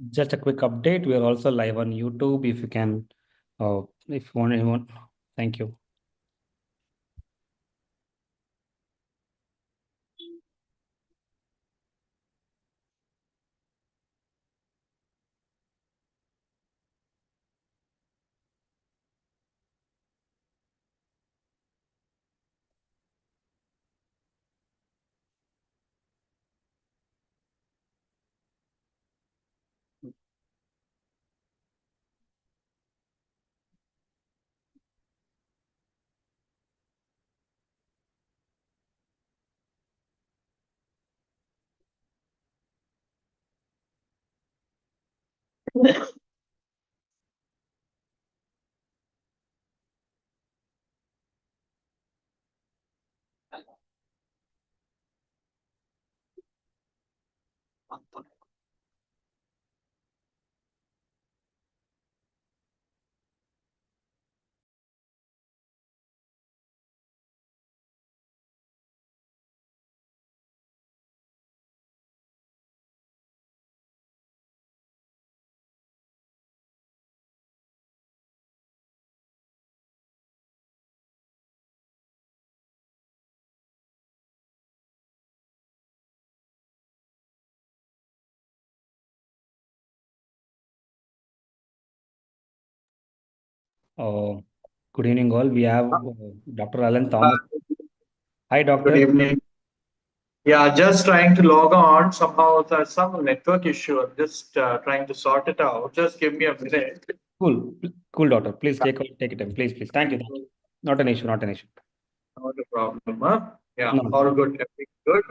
Just a quick update. We are also live on YouTube. If you can, if you want anyone, thank you. Uh, Good evening, all. We have Dr. Alan Thomas. Hi, Good doctor. evening. Yeah, just trying to log on. Somehow there's some network issue. I'm just trying to sort it out. Just give me a minute. Cool, cool, doctor. Please take it time. Please. Thank you. Thank you. Not an issue. Not an issue. Not a problem, huh? Yeah, No. all good. Everything good.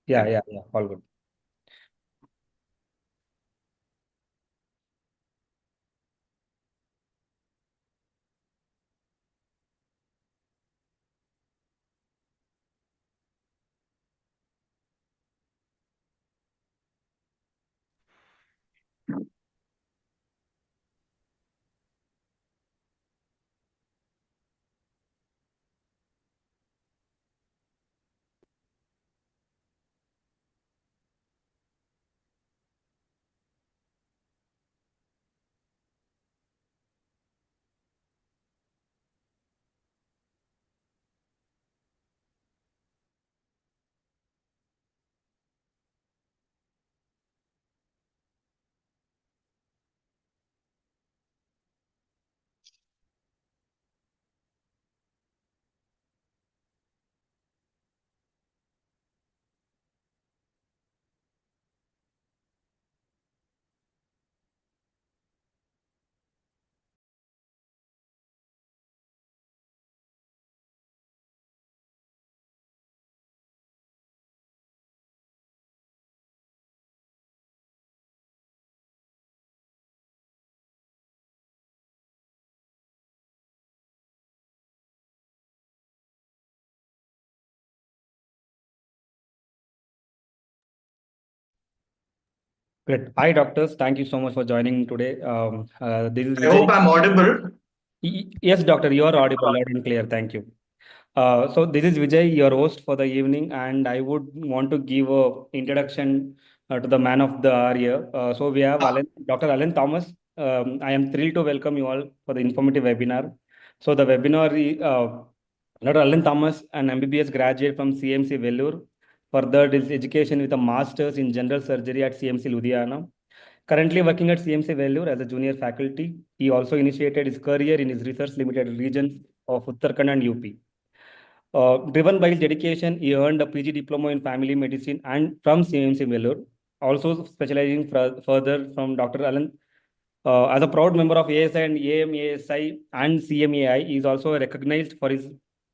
Yeah, yeah, yeah. All good. Great. Hi, doctors. Thank you so much for joining today. This is I hope Vijay. I'm audible. Yes, doctor. You are audible, loud and clear. Thank you. So this is Vijay, your host for the evening, and I would want to give a introduction to the man of the hour here. So we have Dr. Alan Thomas. I am thrilled to welcome you all for the informative webinar. So the webinar is Dr. Alan Thomas, an MBBS graduate from CMC Vellore, furthered his education with a master's in general surgery at CMC Ludhiana. Currently working at CMC Vellore as a junior faculty, he also initiated his career in his research limited regions of Uttarakhand and UP. Driven by his dedication, he earned a PG diploma in family medicine and from CMC Vellore, also specializing further from Dr. Alan. As a proud member of ASI and AMASI and CMAI, he is also recognized for his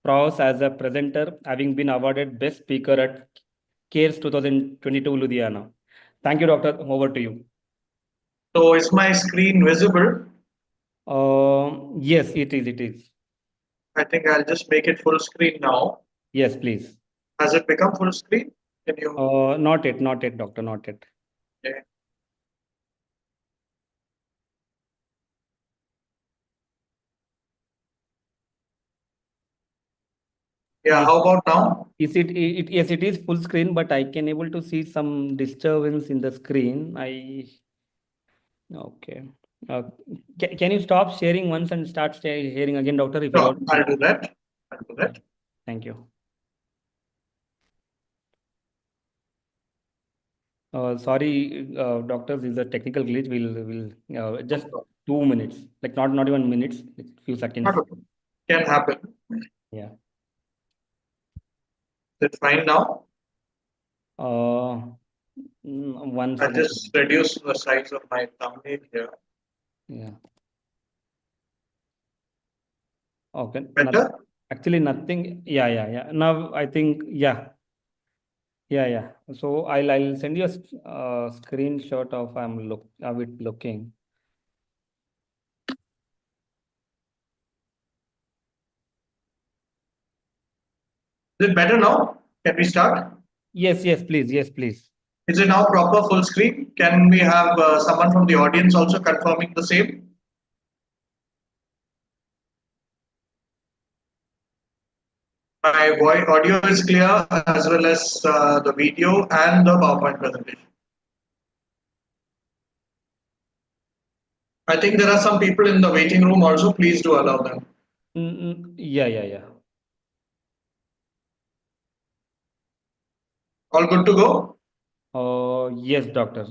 prowess as a presenter, having been awarded Best Speaker at CARES 2022 Ludhiana. Thank you, Doctor. Over to you. So is my screen visible? Yes, it is. It is. I think I'll just make it full screen now. Yes, please. Has it become full screen? Can you? Not yet, Doctor. Not yet. Okay. Yeah, It, how about now? yes, it is full screen, but I can able to see some disturbance in the screen. I Okay. Uh, can you stop sharing once and start sharing again, doctor, if Sure, allowed? I'll do that. I'll do Yeah. that. Thank you. Sorry, doctors, this is a technical glitch. We'll No just problem. 2 minutes, like not even minutes, like few Not seconds. a problem. Can happen. Yeah. Is it fine now? Uh, one I second. just reduced the size of my thumbnail here. Yeah. Okay. Better? Actually, nothing. Yeah, yeah, yeah. Now I think, yeah, yeah, yeah. So I'll send you a screenshot of of it looking. Is it better now? Can we start? Yes, yes, please. Yes, please. Is it now proper full screen? Can we have someone from the audience also confirming the same? My voice, audio is clear as well as the video and the PowerPoint presentation. I think there are some people in the waiting room also. Please do allow them. Yeah, yeah, yeah. All good to go? Yes, doctor.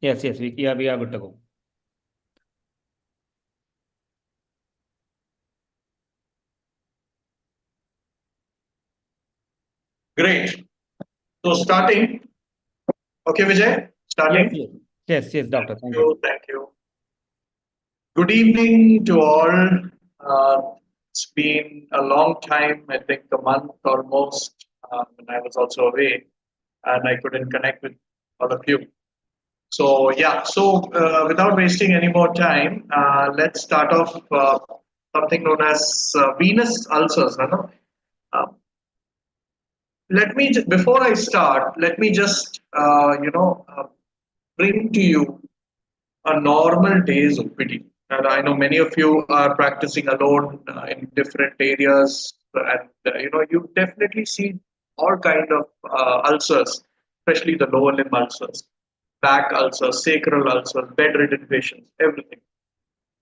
Yes, yes. Yeah, we are good to go. Great. So starting. Okay, Vijay, Yes, starting. yes, yes, yes, Thank doctor. Thank you. you. Thank you. Good evening to all. It's been a long time, I think a month almost, when I was also away and I couldn't connect with all of you. So, yeah, without wasting any more time, let's start off something known as venous ulcers. You know? Uh, before I start, let me just, bring to you a normal day's OPD. And I know many of you are practicing alone in different areas, and you definitely see all kind of ulcers, especially the lower limb ulcers, back ulcers, sacral ulcers, bedridden patients, everything.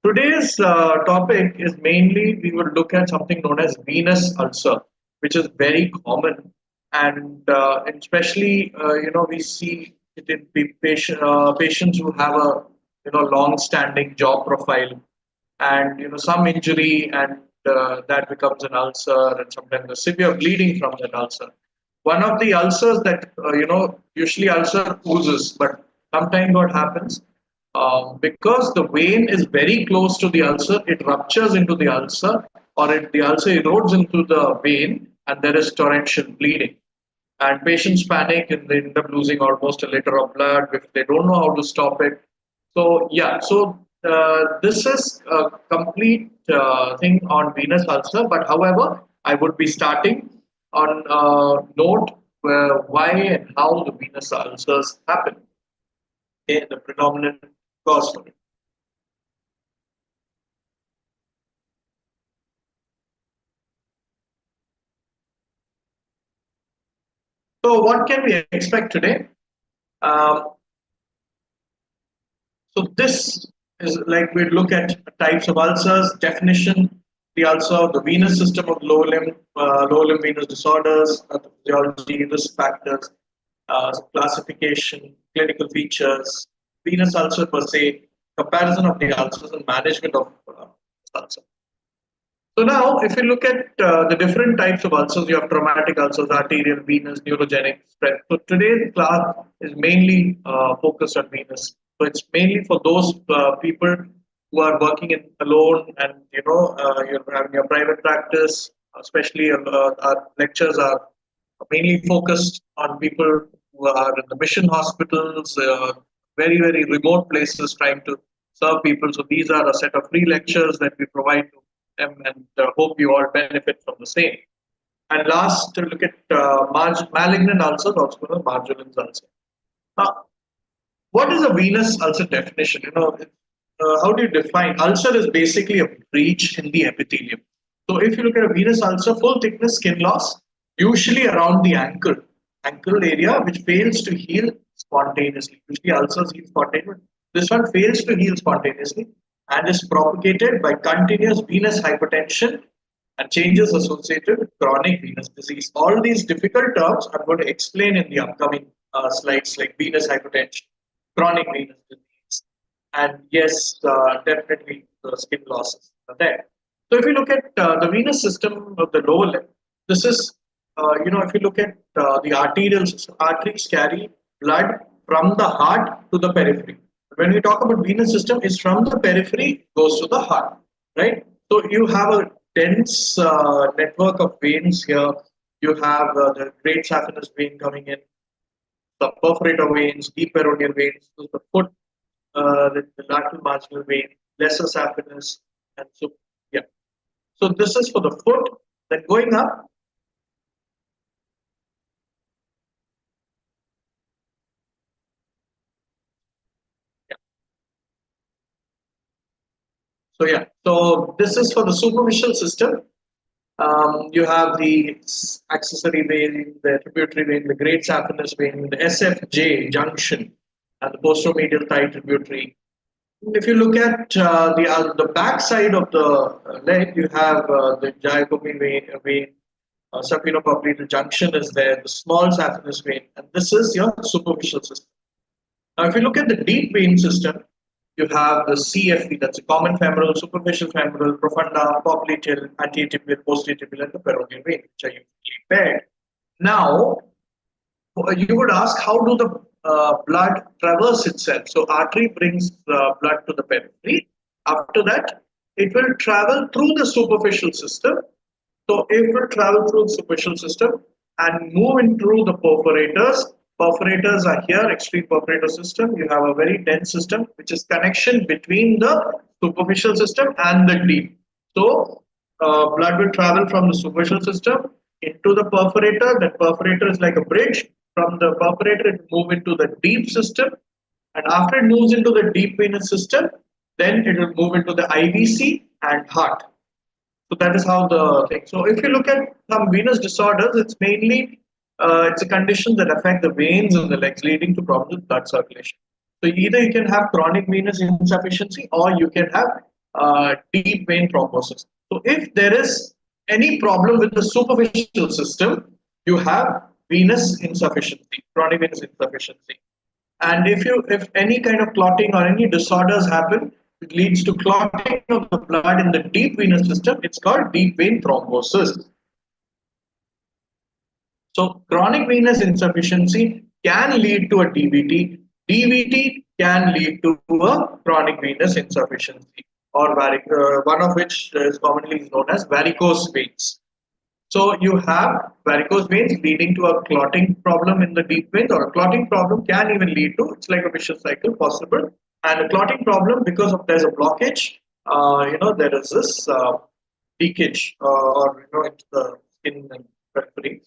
Today's topic is mainly we will look at something known as venous ulcer, which is very common, and especially we see it in patients who have a long-standing jaw profile, and some injury, and that becomes an ulcer, and sometimes a severe bleeding from that ulcer. One of the ulcers that usually ulcer oozes, but sometimes what happens, because the vein is very close to the ulcer, it ruptures into the ulcer, or the ulcer erodes into the vein, and there is torrential bleeding. And patients panic and they end up losing almost a liter of blood if they don't know how to stop it. So, yeah, this is a complete thing on venous ulcer, but however, I would be starting on note why and how the venous ulcers happen. Okay, the predominant cause for it. So, what can we expect today? Um, So this is like we look at types of ulcers, definition, the ulcer, the venous system of lower limb venous disorders, the physiology, risk factors, classification, clinical features, venous ulcer per se, comparison of the ulcers and management of ulcer. So now, if you look at the different types of ulcers, you have traumatic ulcers, arterial, venous, neurogenic, spread. So today's class is mainly focused on venous. So it's mainly for those people who are working in alone, and you're having your private practice. Especially our lectures are mainly focused on people who are in the mission hospitals, very remote places, trying to serve people. So these are a set of free lectures that we provide to them, and hope you all benefit from the same. And last, to look at malignant ulcers, also known as marginal ulcer. Now, what is a venous ulcer definition? How do you define? Ulcer is basically a breach in the epithelium. So if you look at a venous ulcer, full thickness skin loss, usually around the ankle area, which fails to heal spontaneously. Usually ulcers heal spontaneously. This one fails to heal spontaneously and is propagated by continuous venous hypertension and changes associated with chronic venous disease. All these difficult terms I'm going to explain in the upcoming slides, like venous hypertension, chronic venous disease, and yes, definitely the skin losses are there. So if you look at the venous system of the lower limb, this is, if you look at the arterial system, arteries carry blood from the heart to the periphery. When we talk about venous system, it's from the periphery goes to the heart, right? So you have a dense network of veins here. You have the great saphenous vein coming in, the perforator veins, deep peroneal veins, so the foot, the lateral marginal vein, lesser saphenous, and so yeah. So this is for the foot. Then going up, yeah. So yeah, so this is for the superficial system. You have the accessory vein, the tributary vein, the great saphenous vein, the SFJ junction, and the posteromedial thigh tributary. If you look at the back side of the leg, you have the gygomy vein, subpenopopliteal junction is there, the small saphenous vein, and this is your superficial system. Now, if you look at the deep vein system, you have the CFV, that's a common femoral, superficial femoral, profunda, popliteal, antitibial, posterior and the peroneal vein, which are usually paired. Now, you would ask, how do the blood traverse itself? So, artery brings blood to the periphery. After that, it will travel through the superficial system. So it will travel through the superficial system and move into the perforators. Perforators are here, extreme perforator system. You have a very dense system, which is connection between the superficial system and the deep. So blood will travel from the superficial system into the perforator. That perforator is like a bridge. From the perforator, it will move into the deep system. And after it moves into the deep venous system, then it will move into the IVC and heart. So that is how the thing. So if you look at some venous disorders, it's mainly it's a condition that affect the veins in the legs, leading to problems with blood circulation. So either you can have chronic venous insufficiency or you can have deep vein thrombosis. So if there is any problem with the superficial system, you have venous insufficiency, chronic venous insufficiency. And if any kind of clotting or any disorders happen, it leads to clotting of the blood in the deep venous system. It's called deep vein thrombosis. So chronic venous insufficiency can lead to a DVT. DVT can lead to a chronic venous insufficiency, or one of which is commonly known as varicose veins. So you have varicose veins leading to a clotting problem in the deep veins, or a clotting problem can even lead to, it's like a vicious cycle possible. And a clotting problem, because of there's a blockage, there is this leakage, or into the skin and periphery,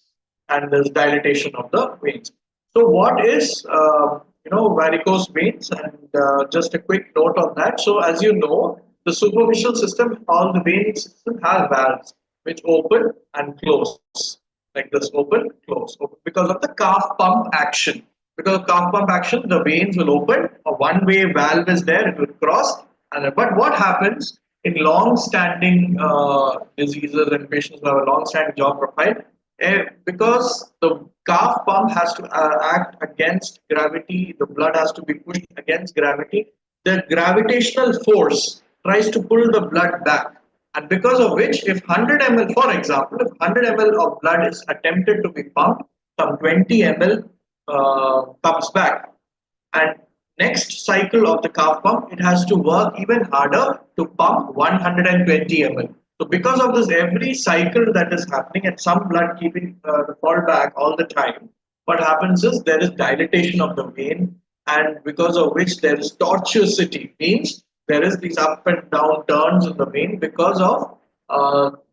and there's dilatation of the veins. So what is varicose veins? And just a quick note on that. So as you know, the superficial system, all the vein system has valves which open and close, like this, open, close, open, because of the calf pump action. Because of calf pump action, the veins will open. A one-way valve is there; it will cross. And but what happens in long-standing diseases and patients who have a long-standing job profile? Because the calf pump has to act against gravity, the blood has to be pushed against gravity. The gravitational force tries to pull the blood back, and because of which, if 100 ml, for example, if 100 ml of blood is attempted to be pumped, some 20 ml comes back. And next cycle of the calf pump, it has to work even harder to pump 120 ml. So because of this, every cycle that is happening and some blood keeping the fall back all the time, what happens is there is dilatation of the vein, and because of which there is tortuosity, means there is these up and down turns in the vein because of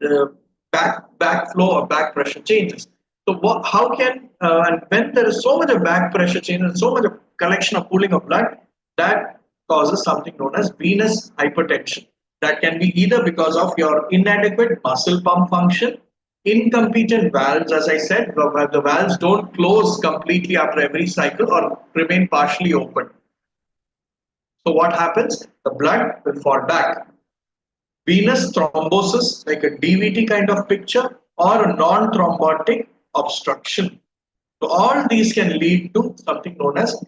the backflow or back pressure changes. So how can and when there is so much of back pressure change and so much of collection of pooling of blood, that causes something known as venous hypertension. That can be either because of your inadequate muscle pump function, incompetent valves, as I said, where the valves don't close completely after every cycle or remain partially open. So what happens? The blood will fall back. Venous thrombosis, like a DVT kind of picture, or a non-thrombotic obstruction. So all these can lead to something known as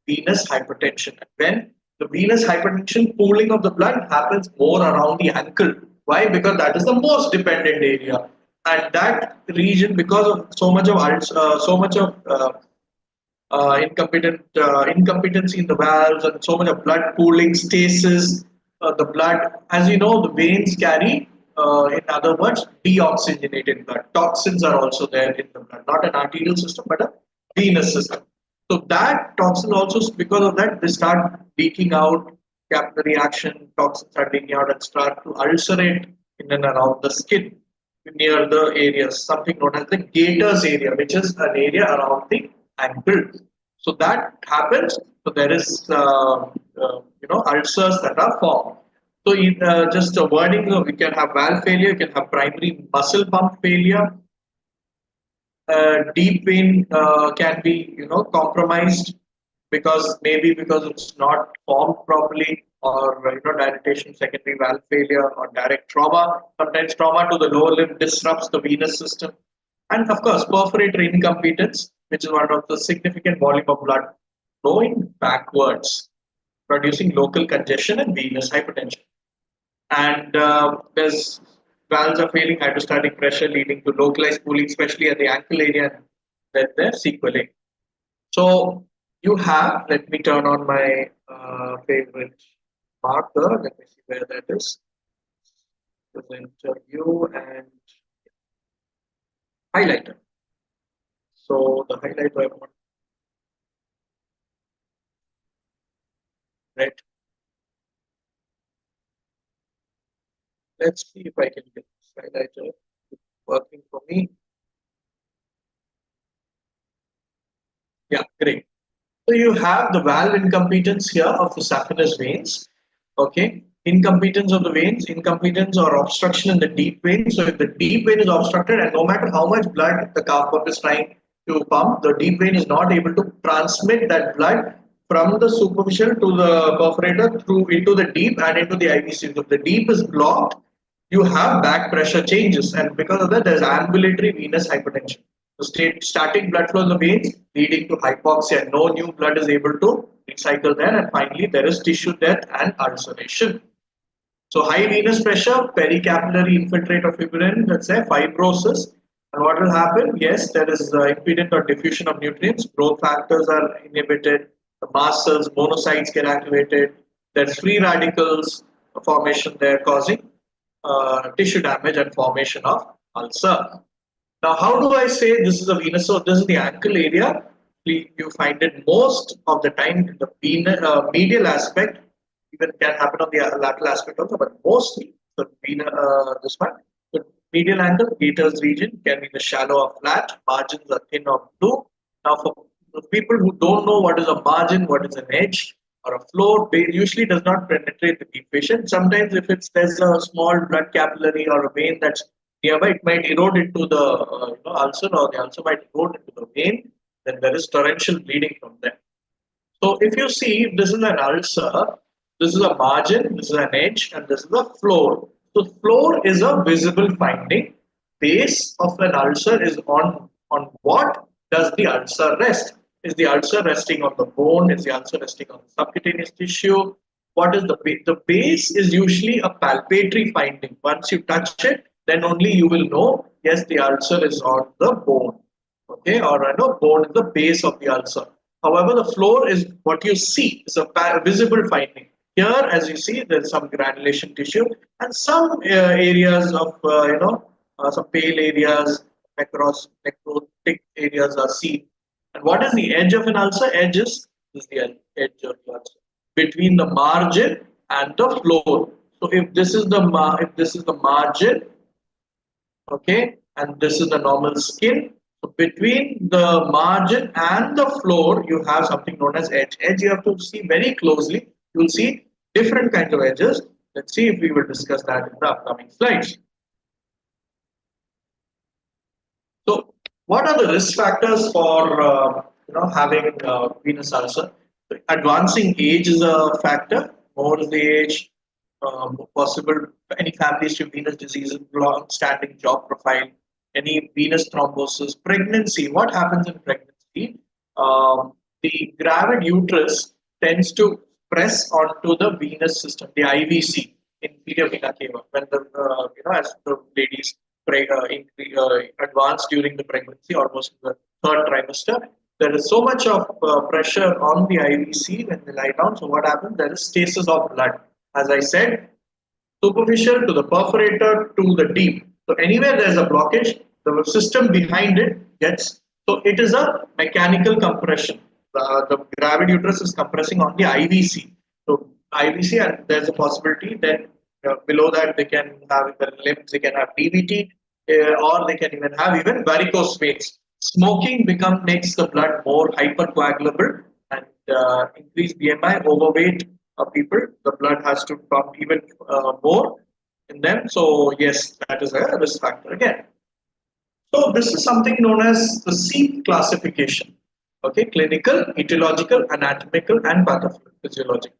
venous hypertension. When the venous hypertension, pooling of the blood happens more around the ankle. Why? Because that is the most dependent area, and that region, because of so much of incompetency in the valves and so much of blood pooling, stasis. The blood, as you know, the veins carry, in other words, deoxygenated blood. Toxins are also there in the blood, not an arterial system, but a venous system. So that toxin also, because of that, they start leaking out, capillary action, toxins start leaking out and start to ulcerate in and around the skin near the areas, something known as the gaiters area, which is an area around the ankle. So that happens. So there is, ulcers that are formed. So just a wording, we can have valve failure, you can have primary muscle pump failure, deep vein can be compromised because maybe because it's not formed properly, or dilatation, secondary valve failure, or direct trauma. Sometimes trauma to the lower limb disrupts the venous system, and of course perforator incompetence, which is one of the significant volume of blood flowing backwards, producing local congestion and venous hypertension. And there's valves are failing, hydrostatic pressure leading to localized pooling, especially at the ankle area, and then the sequelae. So you have, let me turn on my favorite marker. Let me see where that is. Presenter view and highlighter. So the highlighter I want red. Let's see if I can get this highlighter working for me. Yeah, great. So you have the valve incompetence here of the saphenous veins. Okay, incompetence of the veins, incompetence or obstruction in the deep vein. So if the deep vein is obstructed, and no matter how much blood the calf pump is trying to pump, the deep vein is not able to transmit that blood from the superficial to the perforator through into the deep and into the IVC. If the deep is blocked, you have back pressure changes, and because of that, there's ambulatory venous hypertension. So static blood flow in the veins leading to hypoxia. No new blood is able to recycle there, and finally there is tissue death and ulceration. So high venous pressure, pericapillary infiltrate of fibrin, let's say fibrosis. And what will happen? Yes, there is impediment or diffusion of nutrients. Growth factors are inhibited. The mast cells, monocytes get activated. There's free radicals formation there, causing tissue damage and formation of ulcer. Now, how do I say this is a venous? So this is the ankle area. You find it most of the time in the medial aspect. Even can happen on the lateral aspect also, but mostly the this one, the medial ankle, gaiters region can be the shallow or flat. Margins are thin or blue. Now, for the people who don't know what is a margin, what is an edge or a floor, usually does not penetrate the deep vein. Sometimes, if it's there's a small blood capillary or a vein that's nearby, it might erode into the ulcer, or the ulcer might erode into the vein. Then there is torrential bleeding from there. So if you see, this is an ulcer, this is a margin, this is an edge, and this is a floor. So floor is a visible finding. Base of an ulcer is on what does the ulcer rest? Is the ulcer resting on the bone? Is the ulcer resting on the subcutaneous tissue? What is the base? The base is usually a palpatory finding. Once you touch it, then only you will know, yes, the ulcer is on the bone. Okay, or I know bone is the base of the ulcer. However, the floor is what you see, is a visible finding. Here, as you see, there's some granulation tissue and some areas of, some pale areas, necrotic areas are seen. And what is the edge of an ulcer? Is the edge of the ulcer between the margin and the floor. So if this is the if this is the margin, okay, and this is the normal skin. So between the margin and the floor, you have something known as edge. Edge you have to see very closely. You will see different kinds of edges. Let's see if we will discuss that in the upcoming slides. So what are the risk factors for having venous ulcer? Advancing age is a factor. More is the age, possible any family history of venous diseases, long-standing job profile, any venous thrombosis, pregnancy. What happens in pregnancy? Um, the gravid uterus tends to press onto the venous system, the IVC, inferior vena cava, when the as the ladies advance during the pregnancy, almost in the third trimester. There is so much of pressure on the IVC when they lie down. So what happens? There is stasis of blood. As I said, superficial to the perforator to the deep. So anywhere there is a blockage, the system behind it gets. So it is a mechanical compression. The gravid uterus is compressing on the IVC. So IVC, and there's a possibility that below that they can have in the limbs, they can have DVT, or they can even have even varicose veins. Smoking makes the blood more hypercoagulable and increase BMI, overweight people, the blood has to pump even more in them. So yes, that is a risk factor again. So this is something known as the C classification. Okay, clinical, etiological, anatomical, and pathophysiological.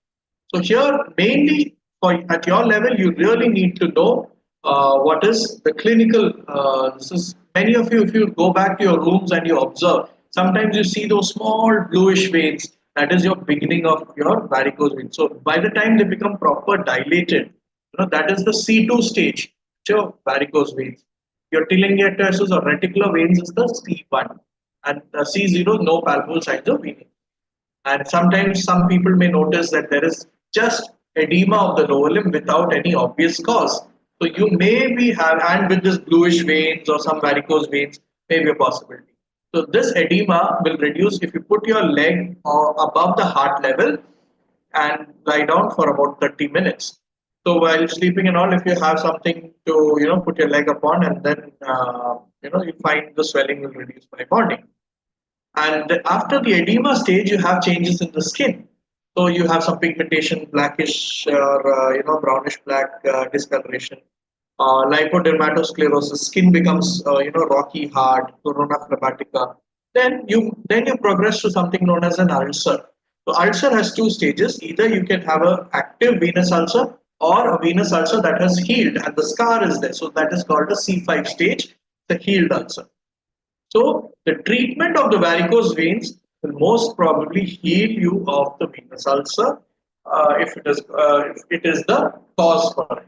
So here, mainly for at your level, you really need to know what is the clinical. This is many of you. If you go back to your rooms and you observe, sometimes you see those small bluish veins. That is your beginning of your varicose veins. So by the time they become proper dilated, that is the C2 stage. Your varicose veins. Your telangiectasias or reticular veins is the C1, and C0 no palpable signs of vein. And sometimes some people may notice that there is just edema of the lower limb without any obvious cause. So you may be have, and with this bluish veins or some varicose veins may be a possibility. So this edema will reduce if you put your leg above the heart level and lie down for about 30 minutes. So while sleeping and all, if you have something to put your leg upon, and then you find the swelling will reduce by morning. And after the edema stage, you have changes in the skin. So you have some pigmentation, blackish or brownish black discoloration. Lipodermatosclerosis, skin becomes rocky, hard, corona phlebitica. Then you progress to something known as an ulcer. So ulcer has two stages. Either you can have an active venous ulcer or a venous ulcer that has healed and the scar is there. So that is called a C5 stage, the healed ulcer. So the treatment of the varicose veins will most probably heal you of the venous ulcer if it is the cause for it.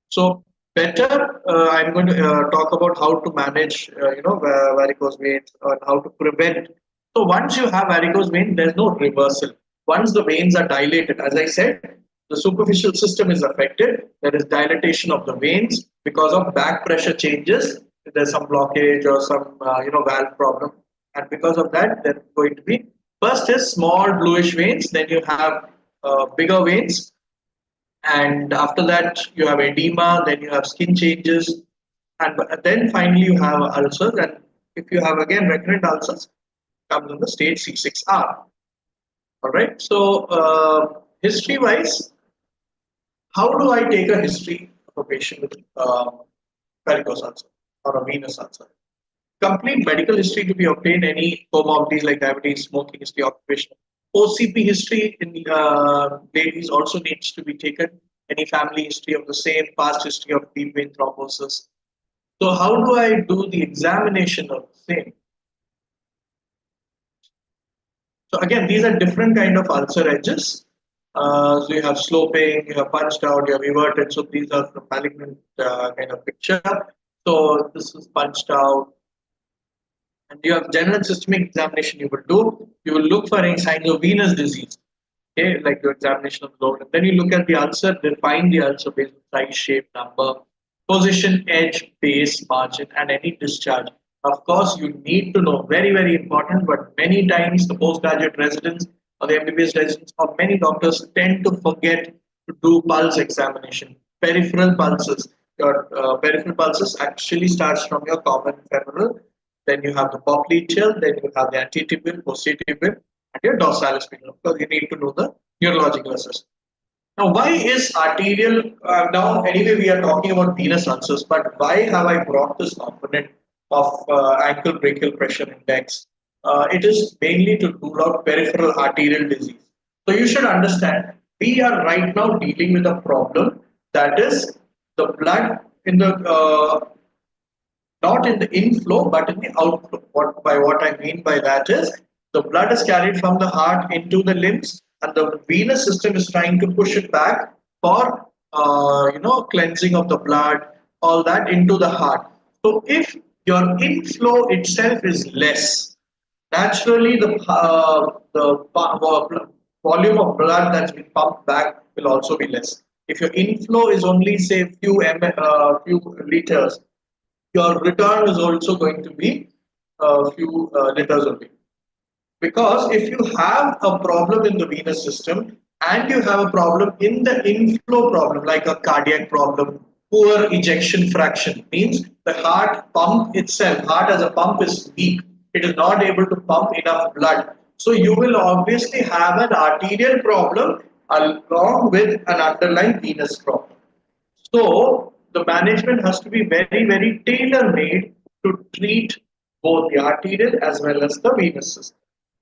So better, I'm going to talk about how to manage varicose veins and how to prevent. So once you have varicose vein, there's no reversal. Once the veins are dilated, as I said, the superficial system is affected. There is dilatation of the veins because of back pressure changes. There's some blockage or some valve problem, and because of that, there's going to be first is small bluish veins. Then you have bigger veins, and after that you have edema, then you have skin changes, and then finally you have ulcers. And if you have again recurrent ulcers, comes in the stage C6R. All right. So history wise, how do I take a history of a patient with varicose ulcer or a venous ulcer? Complete medical history to be obtained, any comorbidities like diabetes, smoking history, occupation. OCP history in ladies also needs to be taken. Any family history of the same, past history of deep vein thrombosis. So how do I do the examination of the same? So again, these are different kind of ulcer edges. So you have sloping, you have punched out, you have everted. So these are the malignant kind of picture. So this is punched out, and you have general systemic examination you will do. You will look for any signs of venous disease, okay, like your examination of the lower. Then you look at the ulcer, define the ulcer based on size, shape, number, position, edge, base, margin, and any discharge. Of course, you need to know, very, very important, but many times the postgraduate residents or the MBBS residents or many doctors tend to forget to do pulse examination, peripheral pulses. Your peripheral pulses actually starts from your common femoral, then you have the popliteal, then you have the antitibial, positibial, and your dorsalis spinal. Because you need to know the neurological assessment. Now, why is arterial? Now, anyway, we are talking about venous ulcers, but why have I brought this component of ankle brachial pressure index? It is mainly to rule out peripheral arterial disease. So you should understand, we are right now dealing with a problem that is the blood in the not in the inflow but in the outflow. What I mean by that is the blood is carried from the heart into the limbs, and the venous system is trying to push it back for cleansing of the blood, all that into the heart. So if your inflow itself is less, naturally the volume of blood that's been pumped back will also be less. If your inflow is only say few liters, your return is also going to be a few liters only. Because if you have a problem in the venous system and you have a problem in the inflow problem, like a cardiac problem, poor ejection fraction, means the heart pump itself, heart as a pump is weak. It is not able to pump enough blood. So you will obviously have an arterial problem along with an underlying venous problem. So the management has to be very, very tailor made to treat both the arterial as well as the venous system.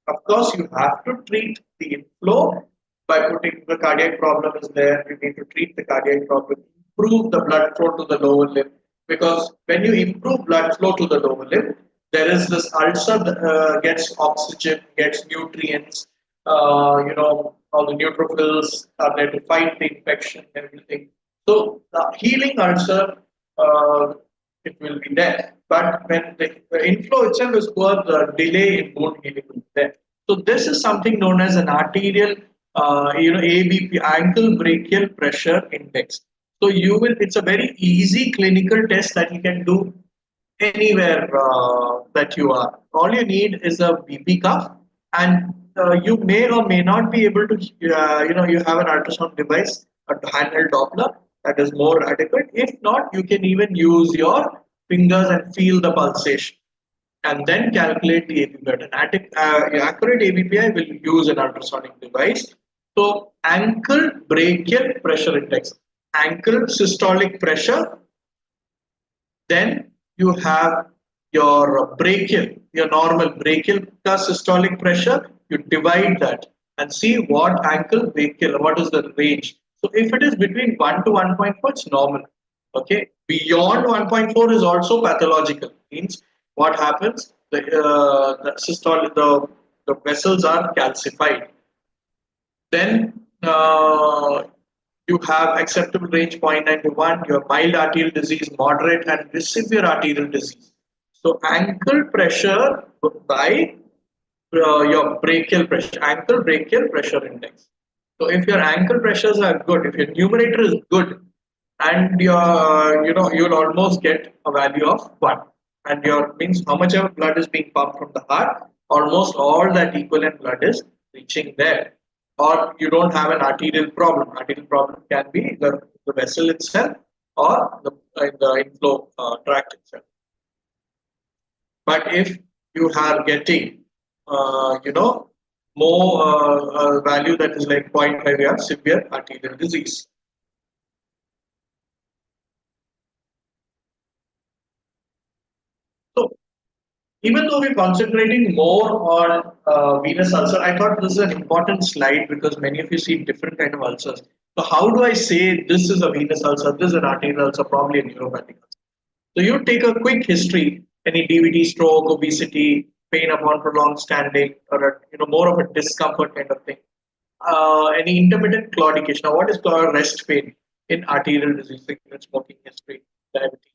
Of course, you have to treat the inflow by putting the cardiac problem is there. You need to treat the cardiac problem, improve the blood flow to the lower limb. Because when you improve blood flow to the lower limb, there is this ulcer that gets oxygen, gets nutrients, all the neutrophils are there to fight the infection and everything. So the healing ulcer, uh, it will be there. But when the inflow itself is poor, the delay in wound healing will be there. So this is something known as an arterial, ABP, ankle brachial pressure index. So you will, it's a very easy clinical test that you can do anywhere that you are. All you need is a BP cuff, and you may or may not be able to, you have an ultrasound device, a handheld Doppler that is more adequate. If not, you can even use your fingers and feel the pulsation and then calculate the ABPI. Accurate ABPI will use an ultrasonic device. So, ankle brachial pressure index, ankle systolic pressure, then you have your brachial, your normal brachial plus systolic pressure. You divide that and see what ankle brachial, what is the range. So if it is between 1 to 1.4, it's normal. Okay. Beyond 1.4 is also pathological. Means what happens? The systolic, the vessels are calcified. Then you have acceptable range 0.9 to 1, you have mild arterial disease, moderate and severe arterial disease. So ankle pressure by your brachial pressure, ankle brachial pressure index. So if your ankle pressures are good, if your numerator is good, and your you'll almost get a value of 1, and your means how much ever blood is being pumped from the heart, almost all that equivalent blood is reaching there. Or you don't have an arterial problem can be the vessel itself or the inflow tract itself. But if you are getting more value that is like 0.5, you have severe arterial disease. So even though we're concentrating more on venous ulcer, I thought this is an important slide because many of you see different kind of ulcers. So how do I say this is a venous ulcer, this is an arterial ulcer, probably a neuropathic ulcer? So you take a quick history, any DVT, stroke, obesity, pain upon prolonged standing, or more of a discomfort kind of thing. Any intermittent claudication. Now, what is called rest pain in arterial disease, cigarette smoking history, diabetes?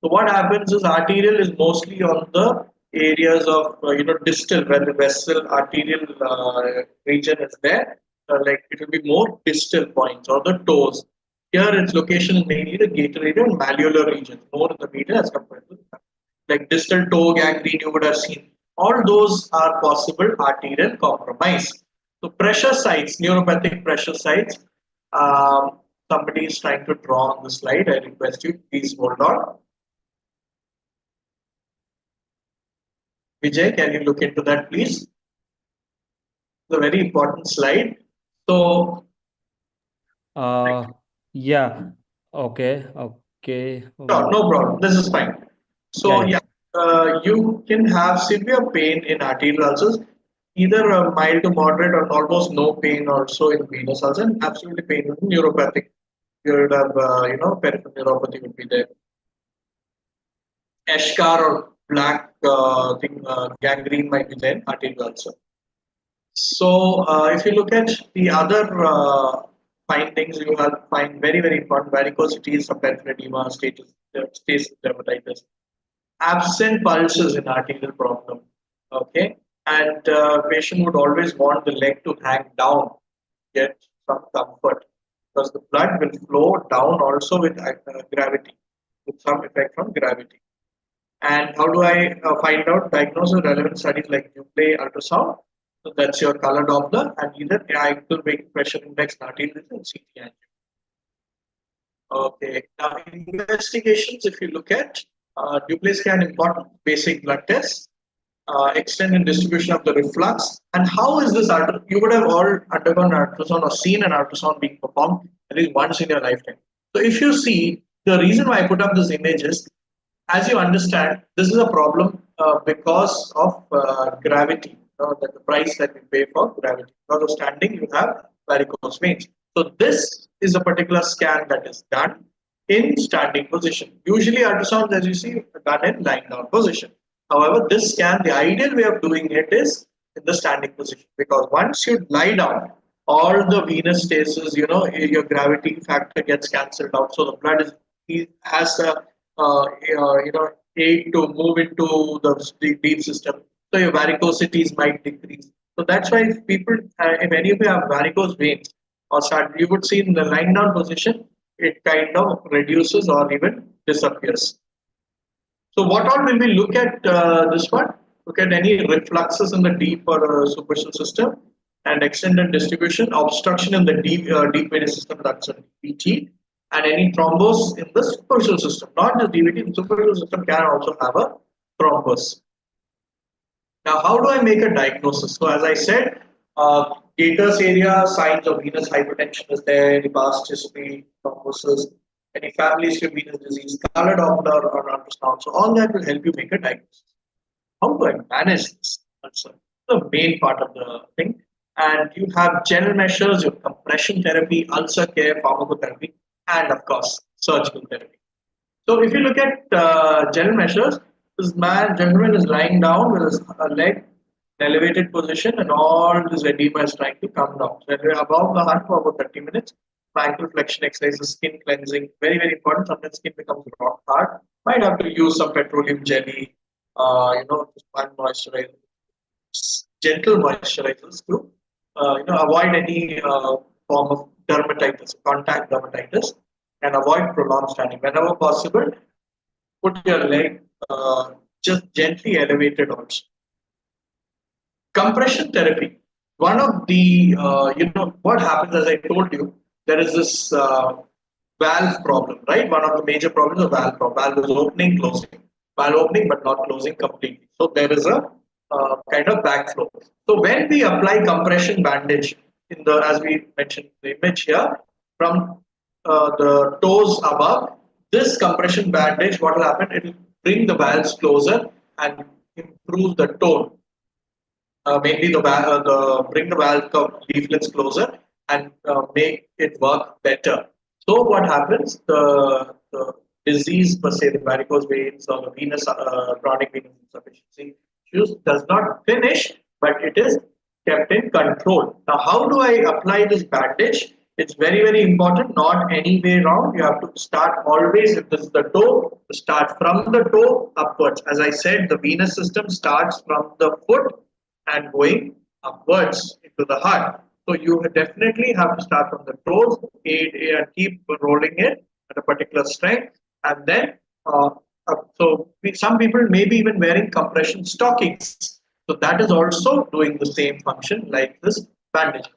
So what happens is arterial is mostly on the areas of distal where the vessel arterial region is there. Like it will be more distal points or the toes. Here its location is mainly the gator area and malleolar region, more in the medial as compared to the like distal toe gangrene you would have seen. All those are possible arterial compromise. So pressure sites, neuropathic pressure sites. Somebody is trying to draw on the slide. I request you please hold on. Vijay, can you look into that, please? It's a very important slide. So, Uh, yeah. Okay. Okay. sure, no problem. This is fine. Yeah. So, Yeah. yeah, you can have severe pain in arterial ulcers. either a mild to moderate or almost no pain also in venous ulcer, and absolutely pain in neuropathic. You would have, peripheral neuropathy would be there. Eschar or black gangrene might be there, arterial ulcer. So, if you look at the other findings, you will find very, very important varicosities, peripheral edema, stasis dermatitis, absent pulses in arterial problem. Okay, and patient would always want the leg to hang down, get some comfort, because the blood will flow down also with gravity, with some effect from gravity. And how do I find out? Diagnose with relevant studies like Duplay ultrasound. So that's your color Doppler, and either ankle weight pressure index, arterial and CT angio. Okay. Now, investigations, if you look at Duplay scan, important basic blood tests, extent and distribution of the reflux, and how is this? You would have all undergone an ultrasound or seen an ultrasound being performed at least once in your lifetime. So, if you see, the reason why I put up this image is, as you understand, this is a problem because of gravity. That the price that we pay for gravity. Because of standing, you have varicose veins. So this is a particular scan that is done in standing position. Usually, ultrasounds, as you see, are done in lying down position. However, this scan, the ideal way of doing it is in the standing position, because once you lie down, all the venous stasis, your gravity factor gets cancelled out. So the blood has a aid to move into the deep system. So your varicosities might decrease. So that's why if people, if any of you have varicose veins or start, you would see in the lying down position, it kind of reduces or even disappears. So what all will we look at this one? Look at any refluxes in the deep or superficial system and extended distribution, obstruction in the deep venous system, that's a DVT, and any thrombus in the superficial system. Not just DVT, the superficial system can also have a thrombus. Now, how do I make a diagnosis? So, as I said, Gators area, signs of venous hypertension is there, any past history, thrombosis, any family history of venous disease, colored Doppler or ultrasound. So, all that will help you make a diagnosis. How do I manage this? That's the main part of the thing. And you have general measures, your compression therapy, ulcer care, pharmacotherapy, and of course, surgical therapy. So if you look at general measures, gentleman is lying down with his leg in elevated position, and all this edema is trying to come down. So we're above the heart for about 30 minutes. Ankle flexion exercises, skin cleansing, very, very important. Sometimes skin becomes rock hard. Might have to use some petroleum jelly, just one moisturizer, gentle moisturizers to, avoid any form of dermatitis, contact dermatitis, and avoid prolonged standing. Whenever possible, put your leg just gently elevated also. Compression therapy. One of the, what happens, as I told you, there is this valve problem, right? One of the major problems is valve problem. Valve is opening, closing. Valve opening but not closing completely. So there is a kind of backflow. So when we apply compression bandage in the, as we mentioned the image here, from the toes above, this compression bandage, what will happen? It will bring the valves closer and improve the tone, mainly the bring the valve leaflets closer and make it work better. So what happens? The disease per se, the varicose veins or the venous chronic venous insufficiency issues does not finish, but it is kept in control. Now, how do I apply this bandage? It's very, very important. Not any way round. You have to start always, if this is the toe, start from the toe upwards. As I said, the venous system starts from the foot and going upwards into the heart. So you definitely have to start from the toes, and keep rolling it at a particular strength, and then some people may be even wearing compression stockings. So that is also doing the same function like this bandage.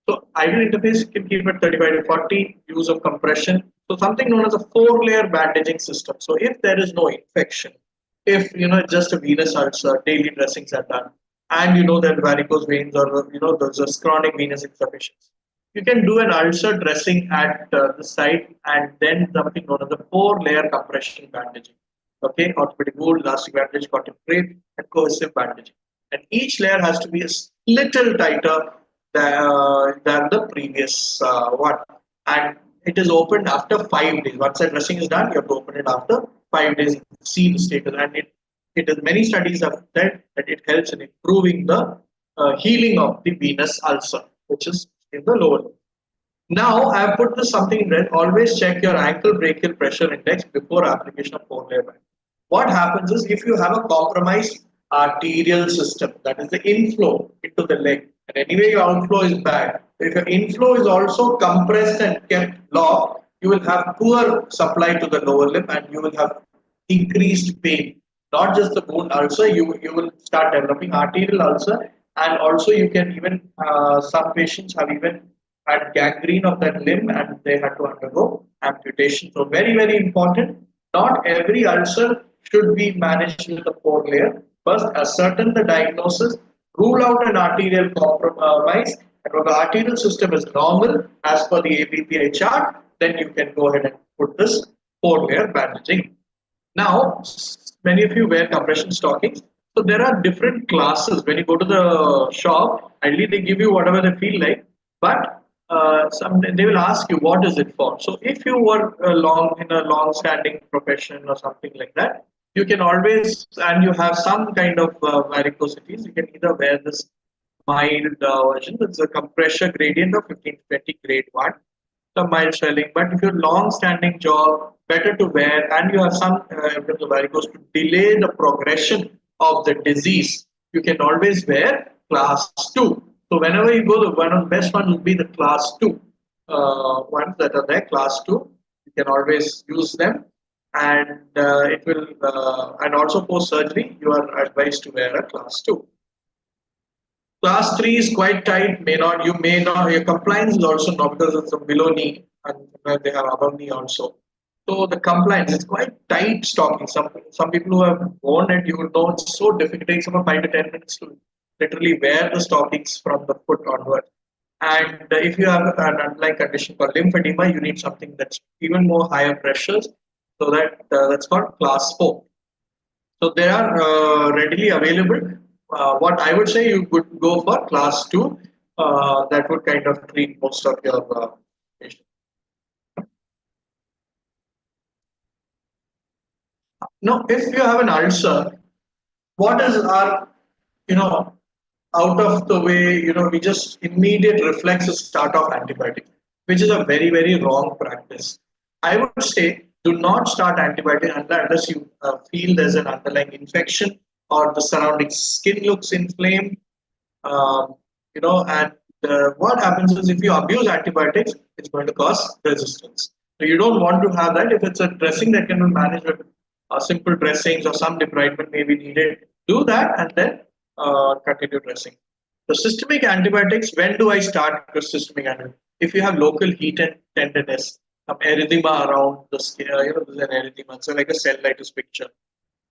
So ideal interface can keep it 35 to 40, use of compression. So something known as a four-layer bandaging system. So if there is no infection, if just a venous ulcer, daily dressings are done, and that varicose veins or there's a chronic venous insufficiency, you can do an ulcer dressing at the site and then something known as a four-layer compression bandaging. Okay, orthopedic wool, elastic bandage, cotton crepe, and cohesive bandaging. and each layer has to be a little tighter than the previous one. And it is opened after 5 days. Once the dressing is done, you have to open it after 5 days. See the status, and it is many studies have said that it helps in improving the healing of the venous ulcer, which is in the lower limb. Now I have put this something in red. Always check your ankle brachial pressure index before application of 4-layer band. What happens is if you have a compromised arterial system, that is the inflow into the leg, and anyway your outflow is bad. If your inflow is also compressed and kept locked, you will have poor supply to the lower limb and you will have increased pain. Not just the wound ulcer, you will start developing arterial ulcer, and also you can even some patients have even had gangrene of that limb and they had to undergo amputation. So very important. Not every ulcer should be managed with a 4-layer. First, ascertain the diagnosis, rule out an arterial compromise, and when the arterial system is normal as per the ABPI chart, then you can go ahead and put this 4-layer bandaging. Now, many of you wear compression stockings. So there are different classes. When you go to the shop, ideally they give you whatever they feel like, but some they will ask you what is it for. So if you work long in a long-standing profession or something like that, you can always, and you have some kind of varicosities, you can either wear this mild version. That's a compression gradient of 15 to 20 grade 1, some mild swelling. But if you're long-standing jaw, better to wear, and you have some evidence of varicose to delay the progression of the disease. You can always wear class 2. So whenever you go, the one of the best one will be the class 2 ones that are there, class 2. You can always use them, and it will, and also post surgery, you are advised to wear a class 2. Class 3 is quite tight, you may not, your compliance is also not because it's a below knee and they have above knee also. So the compliance is quite tight stocking. Some people who have worn it, you will know it's so difficult. It takes about 5 to 10 minutes to literally wear the stockings from the foot onward. And if you have an underlying condition called lymphedema, you need something that's even more higher pressures. So that's called class 4. So they are readily available. What I would say you could go for class 2. That would kind of treat most of your patients. Now, if you have an ulcer, what is our, you know, out of the way, we just immediate reflex is start off antibiotic, which is a very wrong practice. I would say do not start antibiotic unless you feel there's an underlying infection or the surrounding skin looks inflamed. Um, and what happens is if you abuse antibiotics, it's going to cause resistance. So you don't want to have that. If it's a dressing that can be managed with simple dressings or some debridement may be needed, do that and then continue dressing. The systemic antibiotics, when do I start with systemic antibiotics? If you have local heat and tenderness, some erythema around the skin, there's an erythema, so like a cellulitis picture.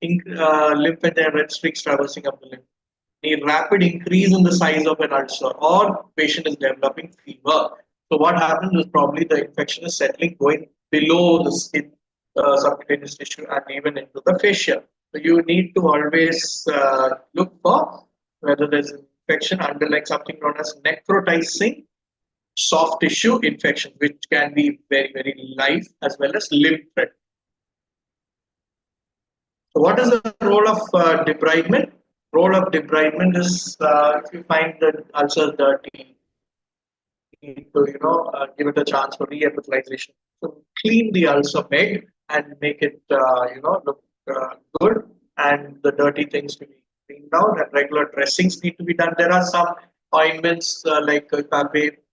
Lymph and red streaks traversing up the lymph, a rapid increase in the size of an ulcer, or patient is developing fever. So what happens is probably the infection is settling, going below the skin, subcutaneous tissue, and even into the fascia. So you need to always look for whether there's an infection underlying something known as necrotizing soft tissue infection, which can be very live as well as lymph threat. So what is the role of debridement? Role of debridement is if you find the ulcer dirty, you need to give it a chance for re-epithelialization. So clean the ulcer bed and make it look good, and the dirty things to be cleaned out. And regular dressings need to be done. There are some ointments like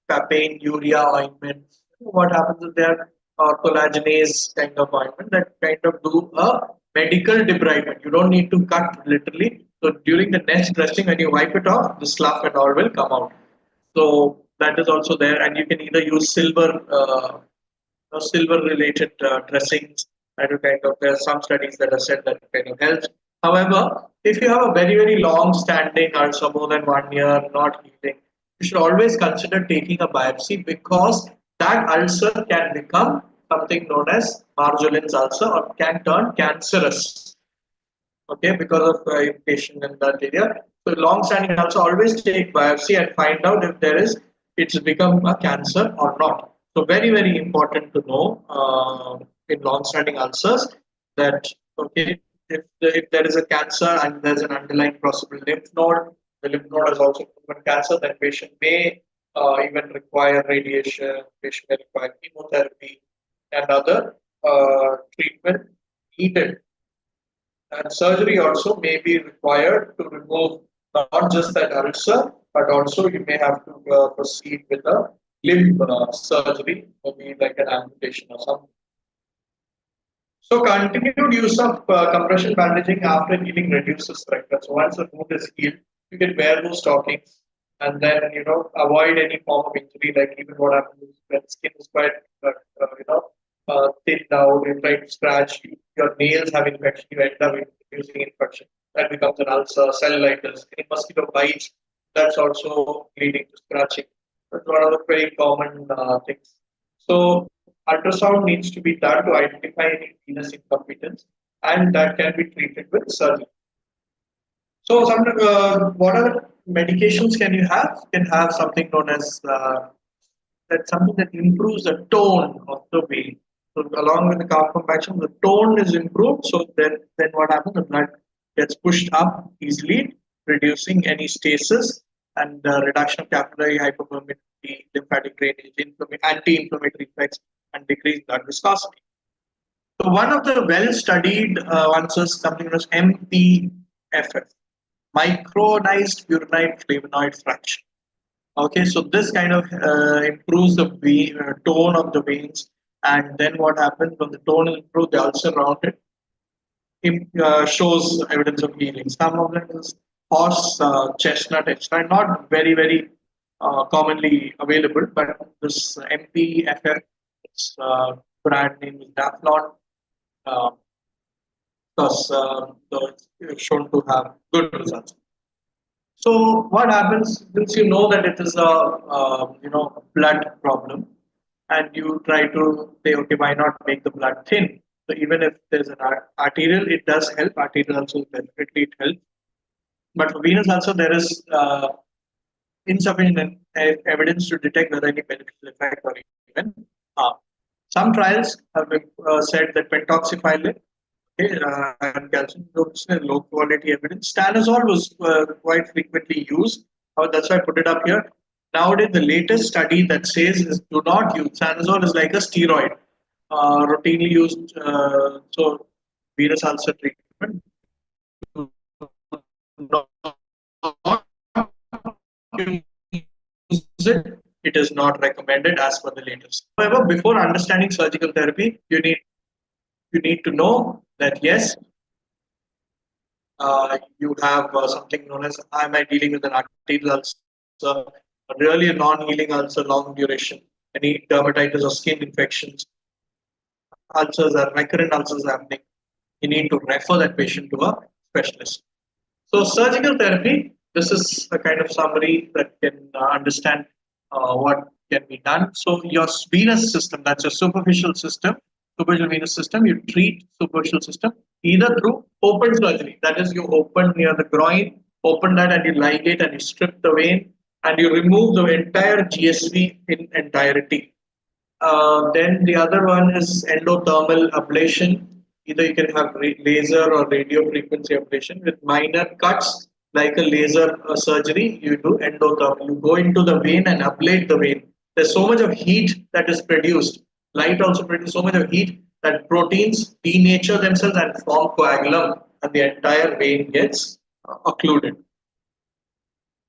papain urea ointments. What happens is there are collagenase kind of ointment that kind of do a medical debridement. You don't need to cut literally. So during the next dressing, when you wipe it off, the slough and all will come out. So that is also there, and you can either use silver related dressings. That will kind of, there are some studies that have said that kind of helps. However, if you have a very long standing ulcer more than 1 year not healing, you should always consider taking a biopsy because that ulcer can become something known as Marjolin's ulcer or can turn cancerous. okay, because of irritation in that area. So long-standing ulcer, always take biopsy and find out if it's become a cancer or not. So very important to know in long-standing ulcers that, okay, if there is a cancer and there's an underlying possible lymph node, the lymph node has also proven cancer, then patient may even require radiation, patient may require chemotherapy and other treatment needed, and surgery also may be required to remove not just that ulcer, but also you may have to proceed with a limb surgery, maybe like an amputation or something. So continued use of compression bandaging after healing reduces threat. So once the wound is healed, you can wear those stockings and then avoid any form of injury. Like even what happens is when skin is quite thinned out, you try to scratch, your nails have infection, you end up introducing infection. That becomes an ulcer, cellulitis, any mosquito bites. That's also leading to scratching. That's one of the very common things. So ultrasound needs to be done to identify any venous incompetence, and that can be treated with surgery. So, what other medications can you have? You can have something known as something that improves the tone of the vein. So, along with the calf compaction, the tone is improved. So then what happens? The blood gets pushed up easily, reducing any stasis and reduction of capillary hyperpermeability, lymphatic drainage, anti-inflammatory effects, and decreased blood viscosity. So one of the well-studied ones is something known as MPFF, micronized furanide flavonoid fraction. Okay, so this kind of improves the tone of the veins, and then what happens when the tone is improved, the ulcer around it shows evidence of healing. Some of them is horse chestnut extract, not very commonly available, but this MPFF, its brand name is Daphlon, uh, thus shown to have good results. So what happens once you know that it is a blood problem, and you try to say, okay, why not make the blood thin? So even if there's an arterial, it does help. Arterial also definitely it helps. But for venous also there is insufficient evidence to detect whether any beneficial effect or even harm. Some trials have been said that pentoxifylline, okay, and calcium dose low quality evidence. Stanozol was quite frequently used. That's why I put it up here. Nowadays, the latest study that says is do not use stanozol is like a steroid, routinely used. So venous ulcer treatment. Use it. It is not recommended as per the latest. However, before understanding surgical therapy, you need to know that yes, you have something known as am I dealing with an arterial ulcer, really a non-healing ulcer, long duration, any dermatitis or skin infections, ulcers are recurrent ulcers happening. You need to refer that patient to a specialist. So surgical therapy, this is a kind of summary that can understand what can be done. So your venous system, that's your superficial venous system, you treat superficial system either through open surgery. That is, you open near the groin, open that and you ligate and you strip the vein and you remove the entire GSV in entirety. Then the other one is endothermal ablation. Either you can have laser or radio frequency ablation with minor cuts like a laser surgery. You do endothermal. You go into the vein and ablate the vein. There's so much of heat that is produced. Light also produces so much of heat that proteins denature themselves and form coagulum, and the entire vein gets occluded.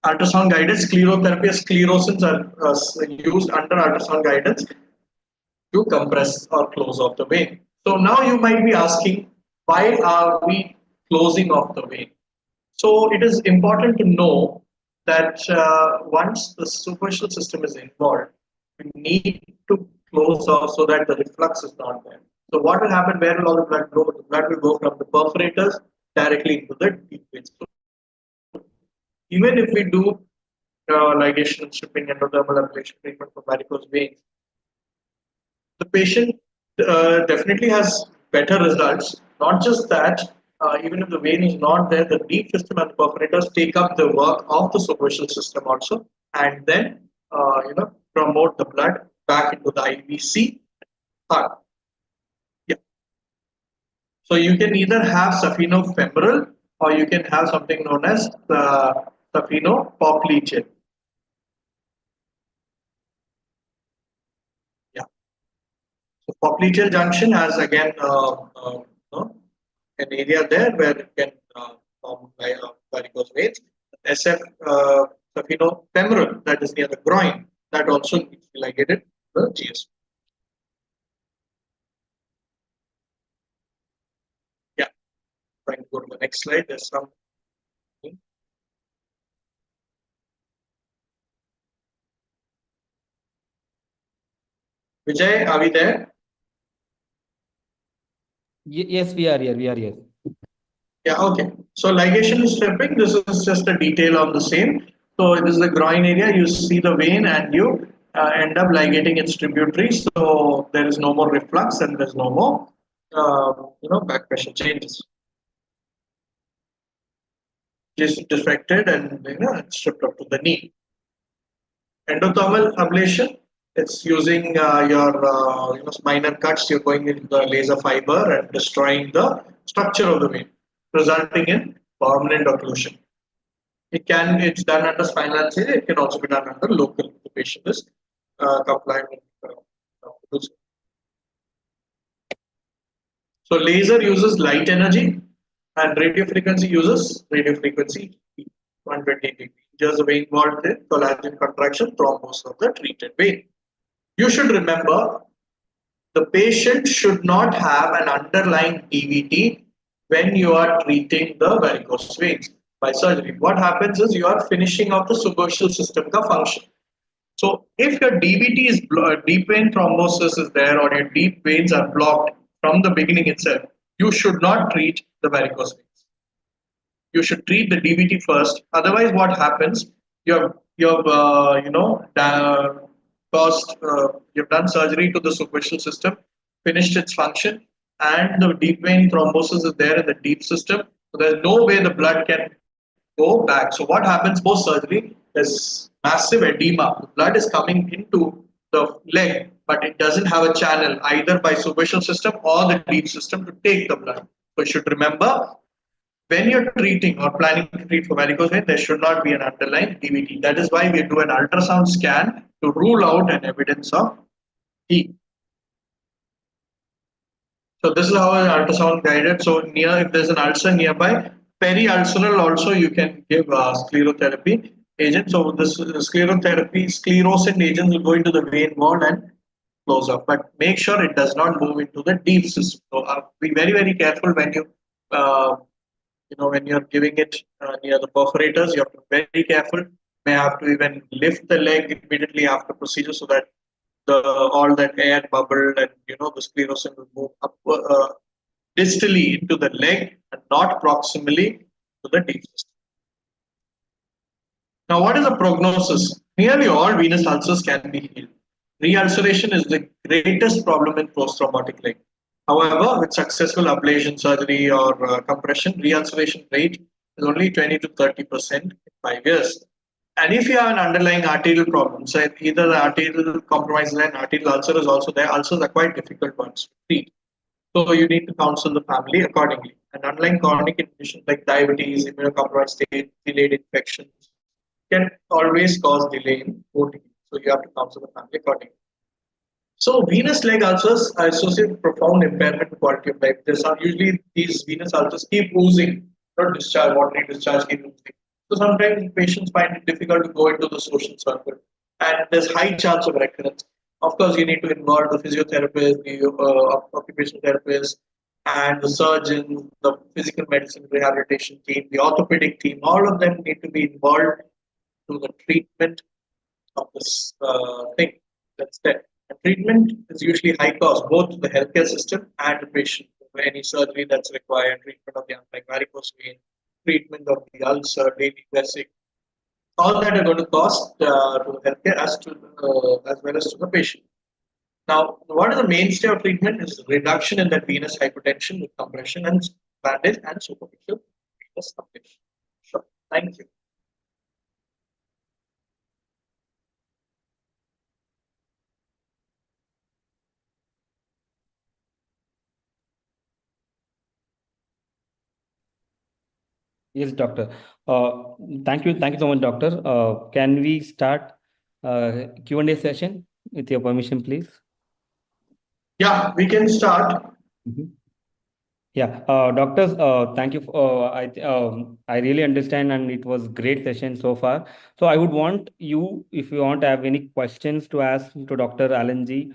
Ultrasound guided sclerotherapy, sclerosins are used under ultrasound guidance to compress or close off the vein. So now you might be asking, why are we closing off the vein? So it is important to know that once the superficial system is involved, we need to close off so that the reflux is not there. So what will happen? Where will all the blood go? The blood will go from the perforators directly into the deep veins. So even if we do ligation, stripping, endothermal ablation treatment for varicose veins, the patient definitely has better results. Not just that, even if the vein is not there, the deep system and the perforators take up the work of the superficial system also, and then promote the blood back into the IVC heart. Yeah. So you can either have saphenofemoral or you can have something known as the saphenopopliteal. Yeah. So popliteal junction has again an area there where it can form varicose veins. SF saphenofemoral, that is near the groin, that also needs to be ligated to the GS. Yeah, trying to go to the next slide. There's some. Vijay, are we there? Yes, we are here. We are here. Yeah, okay. So ligation stripping, this is just a detail on the same. So it is the groin area, you see the vein and you end up ligating its tributaries. So there is no more reflux and there's no more, back pressure changes. Just defected and it's stripped up to the knee. Endothermal ablation, it's using your minor cuts. You're going into the laser fiber and destroying the structure of the vein, resulting in permanent occlusion. It's done under spinal anesthesia. It can also be done under local if the patient is compliant with. So laser uses light energy and radio frequency uses radio frequency 120 degrees. Just the vein involved in collagen contraction, thrombus of the treated vein. You should remember the patient should not have an underlying DVT when you are treating the varicose veins by surgery. What happens is you are finishing off the superficial system ka function. So if your DVT is deep vein thrombosis is there or your deep veins are blocked from the beginning itself, you should not treat the varicose veins. You should treat the DVT first. Otherwise, what happens? You've caused you've done surgery to the superficial system, finished its function, and the deep vein thrombosis is there in the deep system. So there's no way the blood can go back. So what happens post surgery? There's massive edema. The blood is coming into the leg, but it doesn't have a channel either by superficial system or the deep system to take the blood. So you should remember when you're treating or planning to treat for varicose vein, there should not be an underlying DVT. That is why we do an ultrasound scan to rule out an evidence of T. So this is how an ultrasound guided. So near, if there's an ulcer nearby, peri-ulceral also you can give sclerotherapy agent. So this sclerotherapy, sclerosant agents will go into the vein wall and close up. But make sure it does not move into the deep system. So be very, very careful when uh, when you're giving it near the perforators. You have to be very careful. You may have to even lift the leg immediately after procedure so that the all that air bubble and the sclerosant will move up distally into the leg and not proximally to the deep system. Now, what is the prognosis? Nearly all venous ulcers can be healed. Reulceration is the greatest problem in post-traumatic leg. However, with successful ablation surgery or compression, reulceration rate is only 20 to 30% in 5 years. And if you have an underlying arterial problem, so either the arterial compromise and arterial ulcer is also there, ulcers are quite difficult ones to treat. So you need to counsel the family accordingly. And underlying chronic conditions like diabetes, immunocompromised state, delayed infections can always cause delay in voting. So you have to counsel the family accordingly. So venous leg ulcers are associated with profound impairment in quality of life. There's not usually these venous ulcers keep oozing, not discharge, watery discharge keep oozing. So sometimes patients find it difficult to go into the social circle, and there's high chance of recurrence. Of course, you need to involve the physiotherapist, the occupational therapist, and the surgeon, the physical medicine rehabilitation team, the orthopedic team. All of them need to be involved to the treatment of this thing that's there. And treatment is usually high cost, both to the healthcare system and the patient. For any surgery that's required, treatment of the underlying varicose vein, treatment of the ulcer, daily dressing, all that are going to cost to the healthcare as well as to the patient. Now, what is the mainstay of treatment is reduction in that venous hypertension with compression and bandage and superficial venous ablation. Sure. Thank you. Yes, doctor. Uh, thank you so much, doctor. Can we start Q&A session with your permission, please? Yeah, we can start. Mhm. Yeah, doctors, thank you. I really understand, and it was great session so far. So I would want you, if you want to have any questions to ask to Dr. Alan G,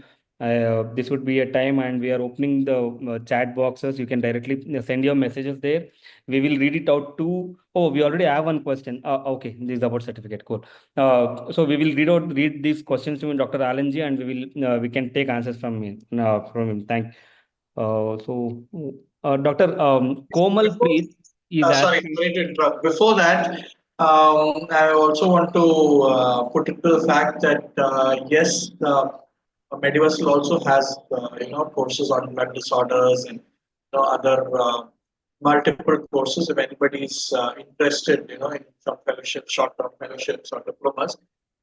this would be a time, and we are opening the chat boxes. You can directly send your messages there. We will read it out to. Oh, we already have one question. Okay, this is about certificate. Cool. So we will read these questions to Dr. Alan G, and we can take answers from him. Dr. Komal Before, Preet is sorry, asking. sorry to interrupt. Before that, I also want to put into the fact that yes, Mediversal also has courses on blood disorders and other multiple courses. If anybody is interested, in some fellowships, short-term fellowships or diplomas,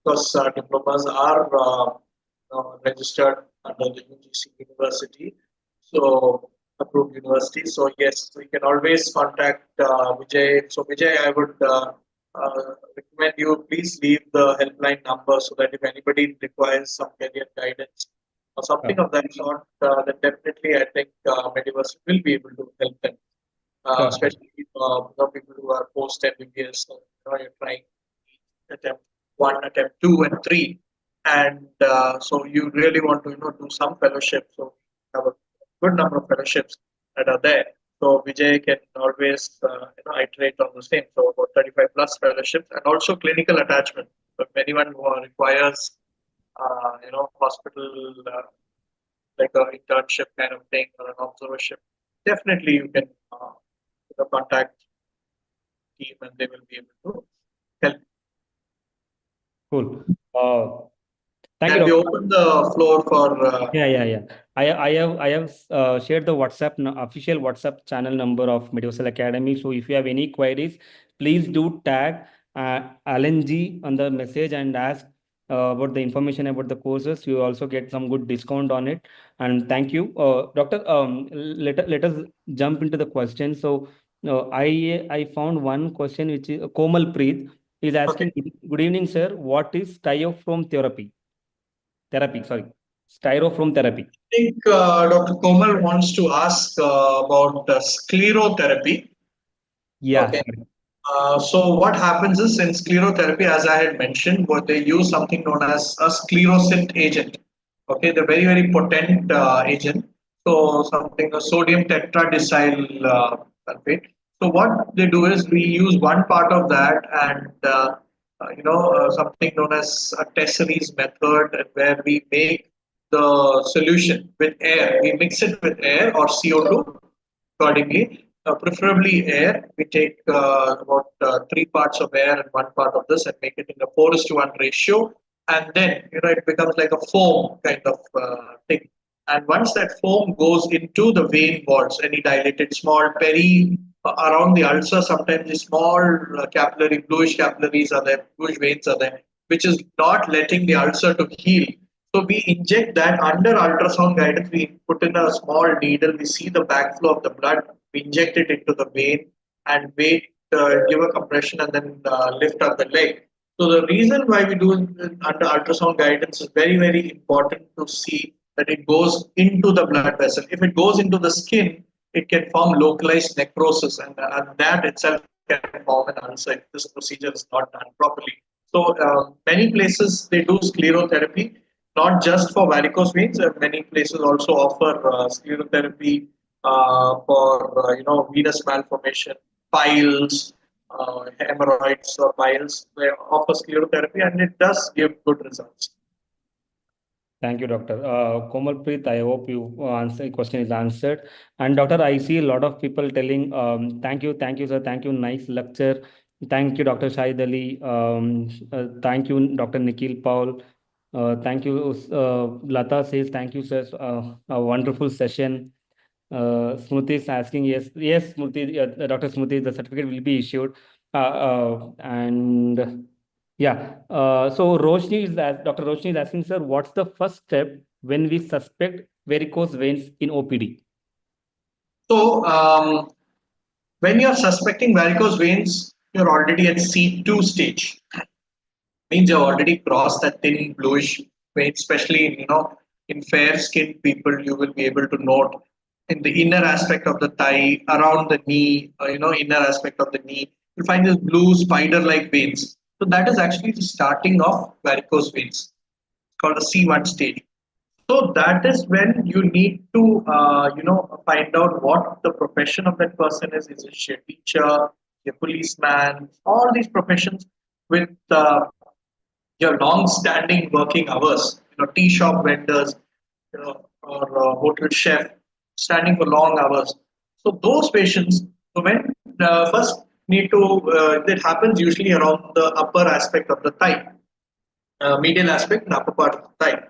because diplomas are registered under the UGC university. So approved university. So yes, so you can always contact Vijay. So Vijay, I would recommend you please leave the helpline number so that if anybody requires some career guidance or something of that sort, then definitely I think Mediverse will be able to help them, Sure. especially people who are post MBBS. So, you're trying attempt one, attempt two, and three, and so you really want to do some fellowship. So we have a good number of fellowships that are there. So Vijay can always iterate on the same. So about 35 plus fellowships and also clinical attachment. So if anyone who requires hospital like a internship kind of thing or an observership, definitely you can contact team and they will be able to help. Cool. Thank you, Can we Doctor. open the floor for Yeah. I have shared the official WhatsApp channel number of Mediversal Academy. So if you have any queries, please do tag Alan G on the message and ask about the information about the courses. You also get some good discount on it. And thank you, Doctor. Let us jump into the question. So I found one question which is Komal Preet is okay? asking. Good evening, sir. What is styrofoam therapy? Therapy, sorry, styrofoam therapy. I think Dr. Komal wants to ask about sclerotherapy. Yeah, Okay. sorry. So what happens is in sclerotherapy, as I had mentioned, what they use something known as a sclerosant agent. Okay, the very very potent agent. So something a sodium tetradecyl sulfate. So what they do is we use one part of that and something known as a Tesserae's method, where we make the solution with air. We mix it with air or CO2 accordingly, preferably air. We take about three parts of air and one part of this and make it in a 4:1 ratio. And then, it becomes like a foam kind of thing. And once that foam goes into the vein walls, any dilated small around the ulcer, sometimes the small bluish capillaries are there, bluish veins are there, which is not letting the ulcer to heal. So we inject that under ultrasound guidance. We put in a small needle. We see the backflow of the blood. We inject it into the vein and wait, give a compression, and then lift up the leg. So the reason why we do it under ultrasound guidance is very very important to see that it goes into the blood vessel. If it goes into the skin, it can form localized necrosis, and that itself can form an ulcer if this procedure is not done properly. So many places they do sclerotherapy, not just for varicose veins. Many places also offer sclerotherapy for venous malformation, piles, hemorrhoids or piles. They offer sclerotherapy, and it does give good results. Thank you, Doctor. Komalpreet, I hope you answer question is answered. And Doctor, I see a lot of people telling, thank you, sir, thank you, nice lecture. Thank you, Dr. Shahid Ali. Thank you, Dr. Nikhil Paul. Thank you, Lata says, thank you, sir. A wonderful session. Smriti is asking, yes, yes, Smriti, Dr. Smriti, the certificate will be issued. And yeah, so Dr. Roshni is asking, sir, what's the first step when we suspect varicose veins in OPD? So, when you're suspecting varicose veins, you're already at C2 stage. Means you've already crossed that thin bluish vein, especially in, in fair skinned people, you will be able to note in the inner aspect of the thigh, around the knee, inner aspect of the knee, you'll find these blue spider like veins. So that is actually the starting of varicose veins. It's called the C1 stage. So that is when you need to, find out what the profession of that person is. Is it a teacher, a policeman, all these professions with your long-standing working hours, tea shop vendors, or hotel chef, standing for long hours. So those patients, so when first need to, it happens usually around the upper aspect of the thigh, medial aspect and upper part of the thigh.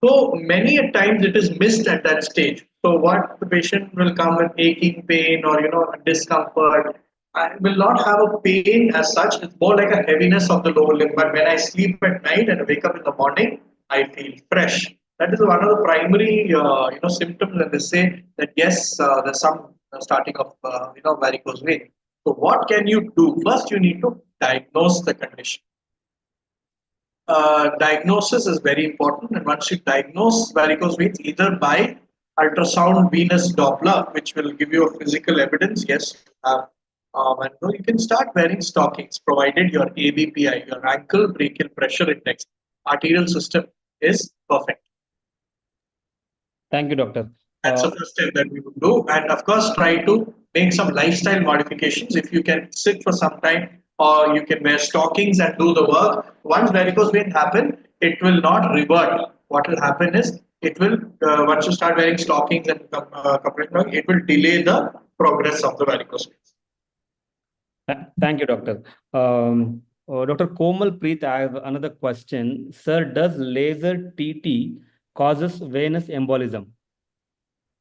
So many a times it is missed at that stage. So what the patient will come with aching pain or discomfort. I will not have a pain as such. It's more like a heaviness of the lower limb. But when I sleep at night and wake up in the morning, I feel fresh. That is one of the primary symptoms, and they say that yes, there's some starting of varicose vein. So what can you do? First, you need to diagnose the condition. Diagnosis is very important. And once you diagnose varicose veins, either by ultrasound venous Doppler, which will give you a physical evidence, yes, you have. And you can start wearing stockings, provided your ABPI, your ankle brachial pressure index, arterial system is perfect. Thank you, doctor. That's the first step that we would do. And of course, try to make some lifestyle modifications. If you can sit for some time or you can wear stockings and do the work, once varicose vein happen, it will not revert. What will happen is it will, once you start wearing stockings and compressed, it will delay the progress of the varicose veins. Thank you, doctor. Dr. Komal Preet, I have another question. Sir, does laser TT causes venous embolism?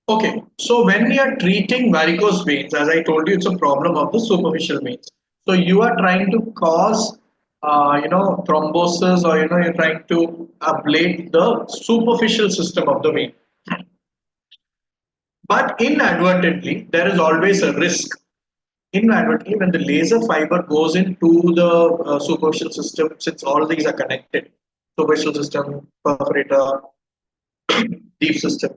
Okay, so when we are treating varicose veins, as I told you, it's a problem of the superficial veins. So you are trying to cause, thrombosis, or you're trying to ablate the superficial system of the vein. But inadvertently, there is always a risk. Inadvertently, when the laser fiber goes into the superficial system, since all these are connected, superficial system, perforator, deep system,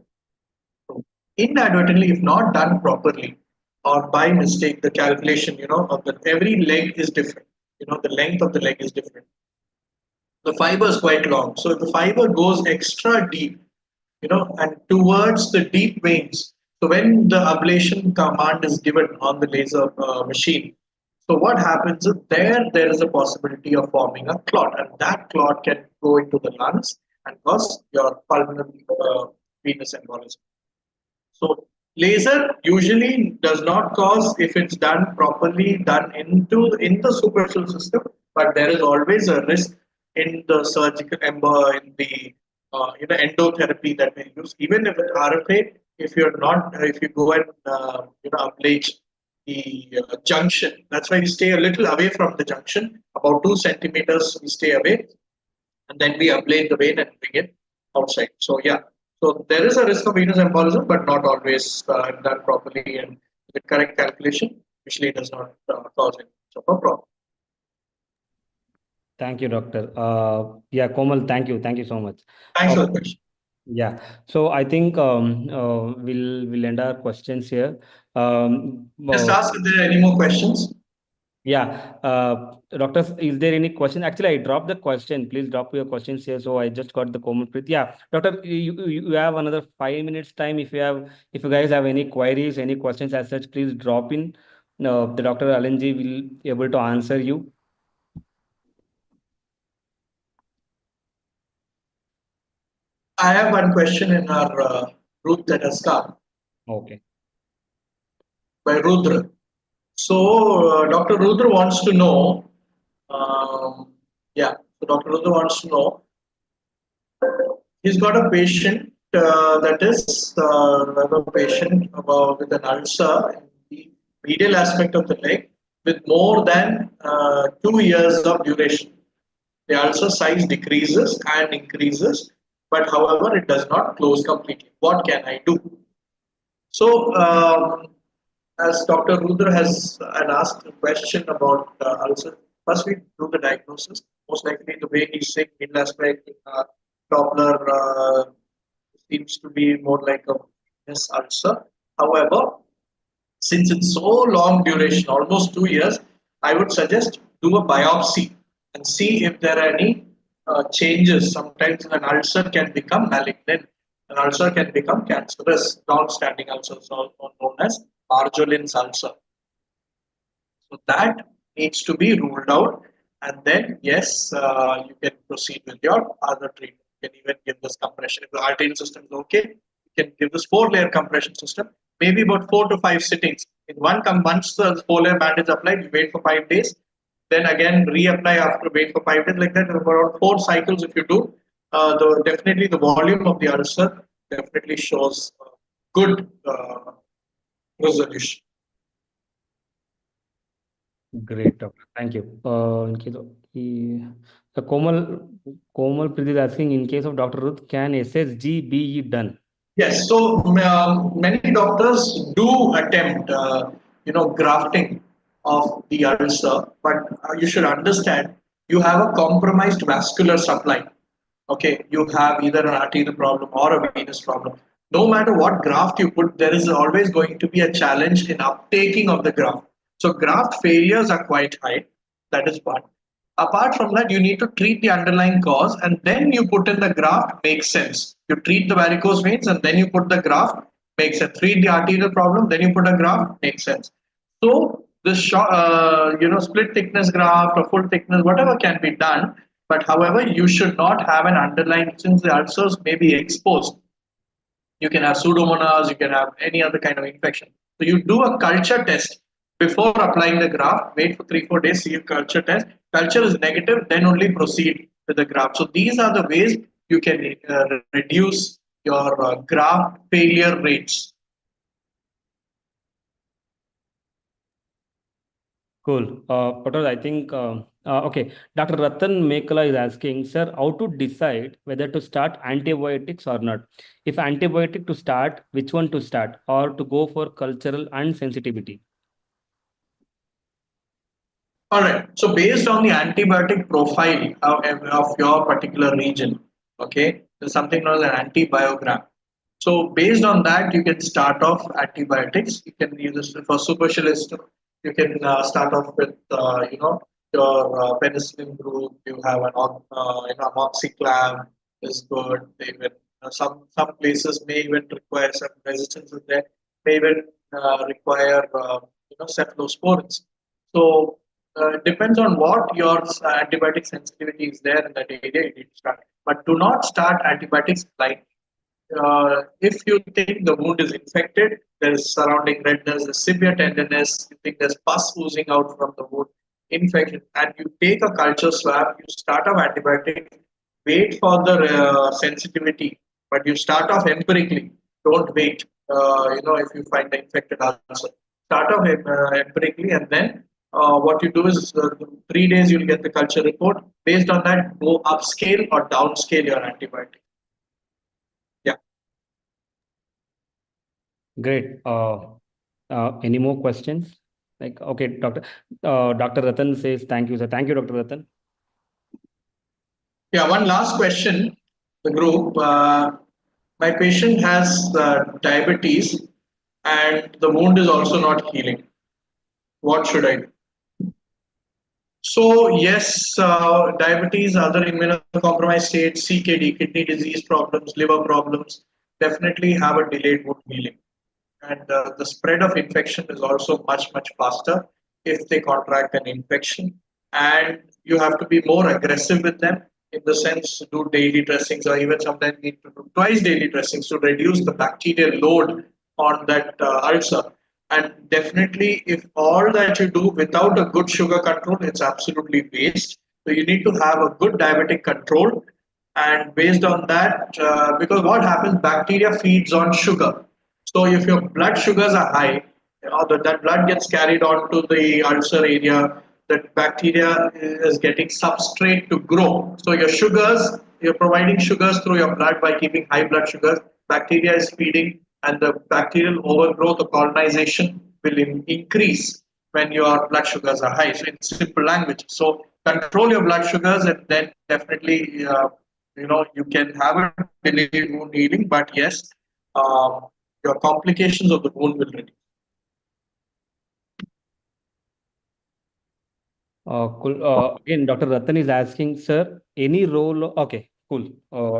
inadvertently, if not done properly or by mistake, the calculation, of the every leg is different. The length of the leg is different. The fiber is quite long. So if the fiber goes extra deep, and towards the deep veins, so when the ablation command is given on the laser machine, so what happens is there is a possibility of forming a clot, and that clot can go into the lungs and cause your pulmonary venous embolism. So laser usually does not cause if it's done properly, done in the superficial system, but there is always a risk in the surgical in the endotherapy that we use. Even if it's RFA, if you're not if you go and ablate the junction, that's why we stay a little away from the junction, about 2 centimeters we stay away, and then we ablate the vein and bring it outside. So yeah, so there is a risk of venous embolism, but not always done properly and with correct calculation. Usually, it does not cause any sort of a problem. Thank you, doctor. Yeah, Komal, thank you. Thank you so much. Thanks Uh, for the question. yeah, so I think we'll end our questions here. Just ask if there are any more questions. Yeah, doctors, is there any question? Actually, I dropped the question. Please drop your questions here. So I just got the common print. Yeah, doctor, you have another 5 minutes time. If you guys have any queries, any questions as such, please drop in. The Dr. Alanji will able to answer you. I have one question in our group that has come Okay. by Rudra. So Dr. Rudra wants to know. Yeah, so Dr. Rudra wants to know. He's got a patient that is, I have a patient with an ulcer in the medial aspect of the leg with more than 2 years of duration. The ulcer size decreases and increases, but however, it does not close completely. What can I do? So, as Dr. Rudra has had asked a question about ulcer, first we do the diagnosis. Most likely, the way he's saying middle aspect, Doppler seems to be more like a venous ulcer. However, since it's so long duration, almost 2 years, I would suggest do a biopsy and see if there are any changes. Sometimes an ulcer can become malignant. An ulcer can become cancerous, long-standing ulcers, also known as Marjolin's ulcer. So that needs to be ruled out, and then yes, you can proceed with your other treatment. You can even give this compression. If the arterial system is okay, you can give this four-layer compression system. Maybe about 4 to 5 sittings. In once the four-layer band is applied, you wait for 5 days. Then again reapply after wait for 5 days. Like that, about 4 cycles. If you do, definitely the volume of the ulcer definitely shows good resolution. Great, doctor. Thank you. In case of Komal Preeti is asking, in case of Dr. Ruth, can SSG be done? Yes, so many doctors do attempt, grafting of the ulcer, but you should understand you have a compromised vascular supply. Okay, you have either an arterial problem or a venous problem. No matter what graft you put, there is always going to be a challenge in uptaking of the graft. So graft failures are quite high. That is one. Apart from that, you need to treat the underlying cause and then you put in the graft, makes sense. You treat the varicose veins and then you put the graft, makes sense. Treat the arterial problem, then you put a graft, makes sense. So the split thickness graft or full thickness, whatever can be done, but however, you should not have an underlying, since the ulcers may be exposed. You can have pseudomonas, you can have any other kind of infection. So you do a culture test before applying the graft, wait for 3 4 days, see a culture test. Culture is negative, then only proceed with the graft. So these are the ways you can reduce your graft failure rates. Cool. Doctor, I think, okay. Dr. Ratan Mekala is asking, sir, how to decide whether to start antibiotics or not? If antibiotic to start, which one to start, or to go for cultural and sensitivity? All right. So based on the antibiotic profile of your particular region, okay, there's something known as an antibiogram. So based on that, you can start off antibiotics. You can use this for superficialist. You can start off with your penicillin group. You have an amoxiclav is good. They even some places may even require some resistance in there. May even require cephalosporins. So it depends on what your antibiotic sensitivity is there in that area. You need to start, but do not start antibiotics blindly. If you think the wound is infected, there is surrounding redness, there's severe tenderness, you think there's pus oozing out from the wound, infection, and you take a culture swab, you start off antibiotics, wait for the sensitivity, but you start off empirically. Don't wait. If you find the infected ulcer, start off empirically, and then what you do is 3 days you'll get the culture report. Based on that, go upscale or downscale your antibiotic. Yeah. Great. Any more questions? Like, okay, Dr. Ratan says, thank you, sir. Thank you, Dr. Ratan. Yeah, one last question. The group. My patient has diabetes and the wound is also not healing. What should I do? So, yes, diabetes, other immunocompromised states, CKD, kidney disease problems, liver problems, definitely have a delayed wound healing. And the spread of infection is also much faster if they contract an infection. And you have to be more aggressive with them in the sense to do daily dressings or even sometimes need to do twice daily dressings to reduce the bacterial load on that ulcer. And definitely, if all that you do without a good sugar control, it's absolutely waste. So you need to have a good diabetic control And based on that, because what happens, bacteria feeds on sugar. So if your blood sugars are high, or that blood gets carried on to the ulcer area, that bacteria is getting substrate to grow. So your sugars, you're providing sugars through your blood by keeping high blood sugars. Bacteria is feeding, and the bacterial overgrowth or colonization will increase when your blood sugars are high. So in simple language, so control your blood sugars, and then definitely you can have a delayed wound healing. But yes, um, your complications of the wound will reduce. Cool. Again, Dr. Ratan is asking, sir, any role? Okay, cool.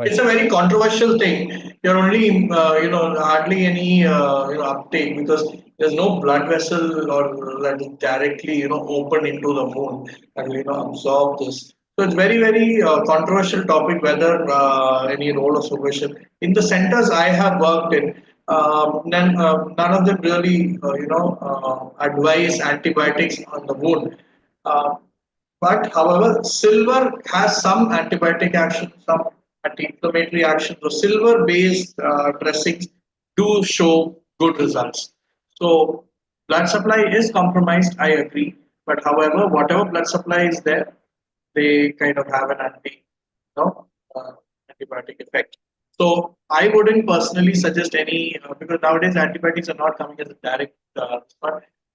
It's a very controversial thing. You're only, hardly any, uptake because there's no blood vessel or that is directly, open into the wound and absorb this. So it's very, very controversial topic whether any role of supervision in the centers I have worked in. None of them really, advise antibiotics on the wound. Uh, but however, silver has some antibiotic action, some anti-inflammatory action. So silver-based dressings do show good results. So blood supply is compromised, I agree. But however, whatever blood supply is there, they kind of have an know, uh, antibiotic effect. So I wouldn't personally suggest any because nowadays antibiotics are not coming as a direct.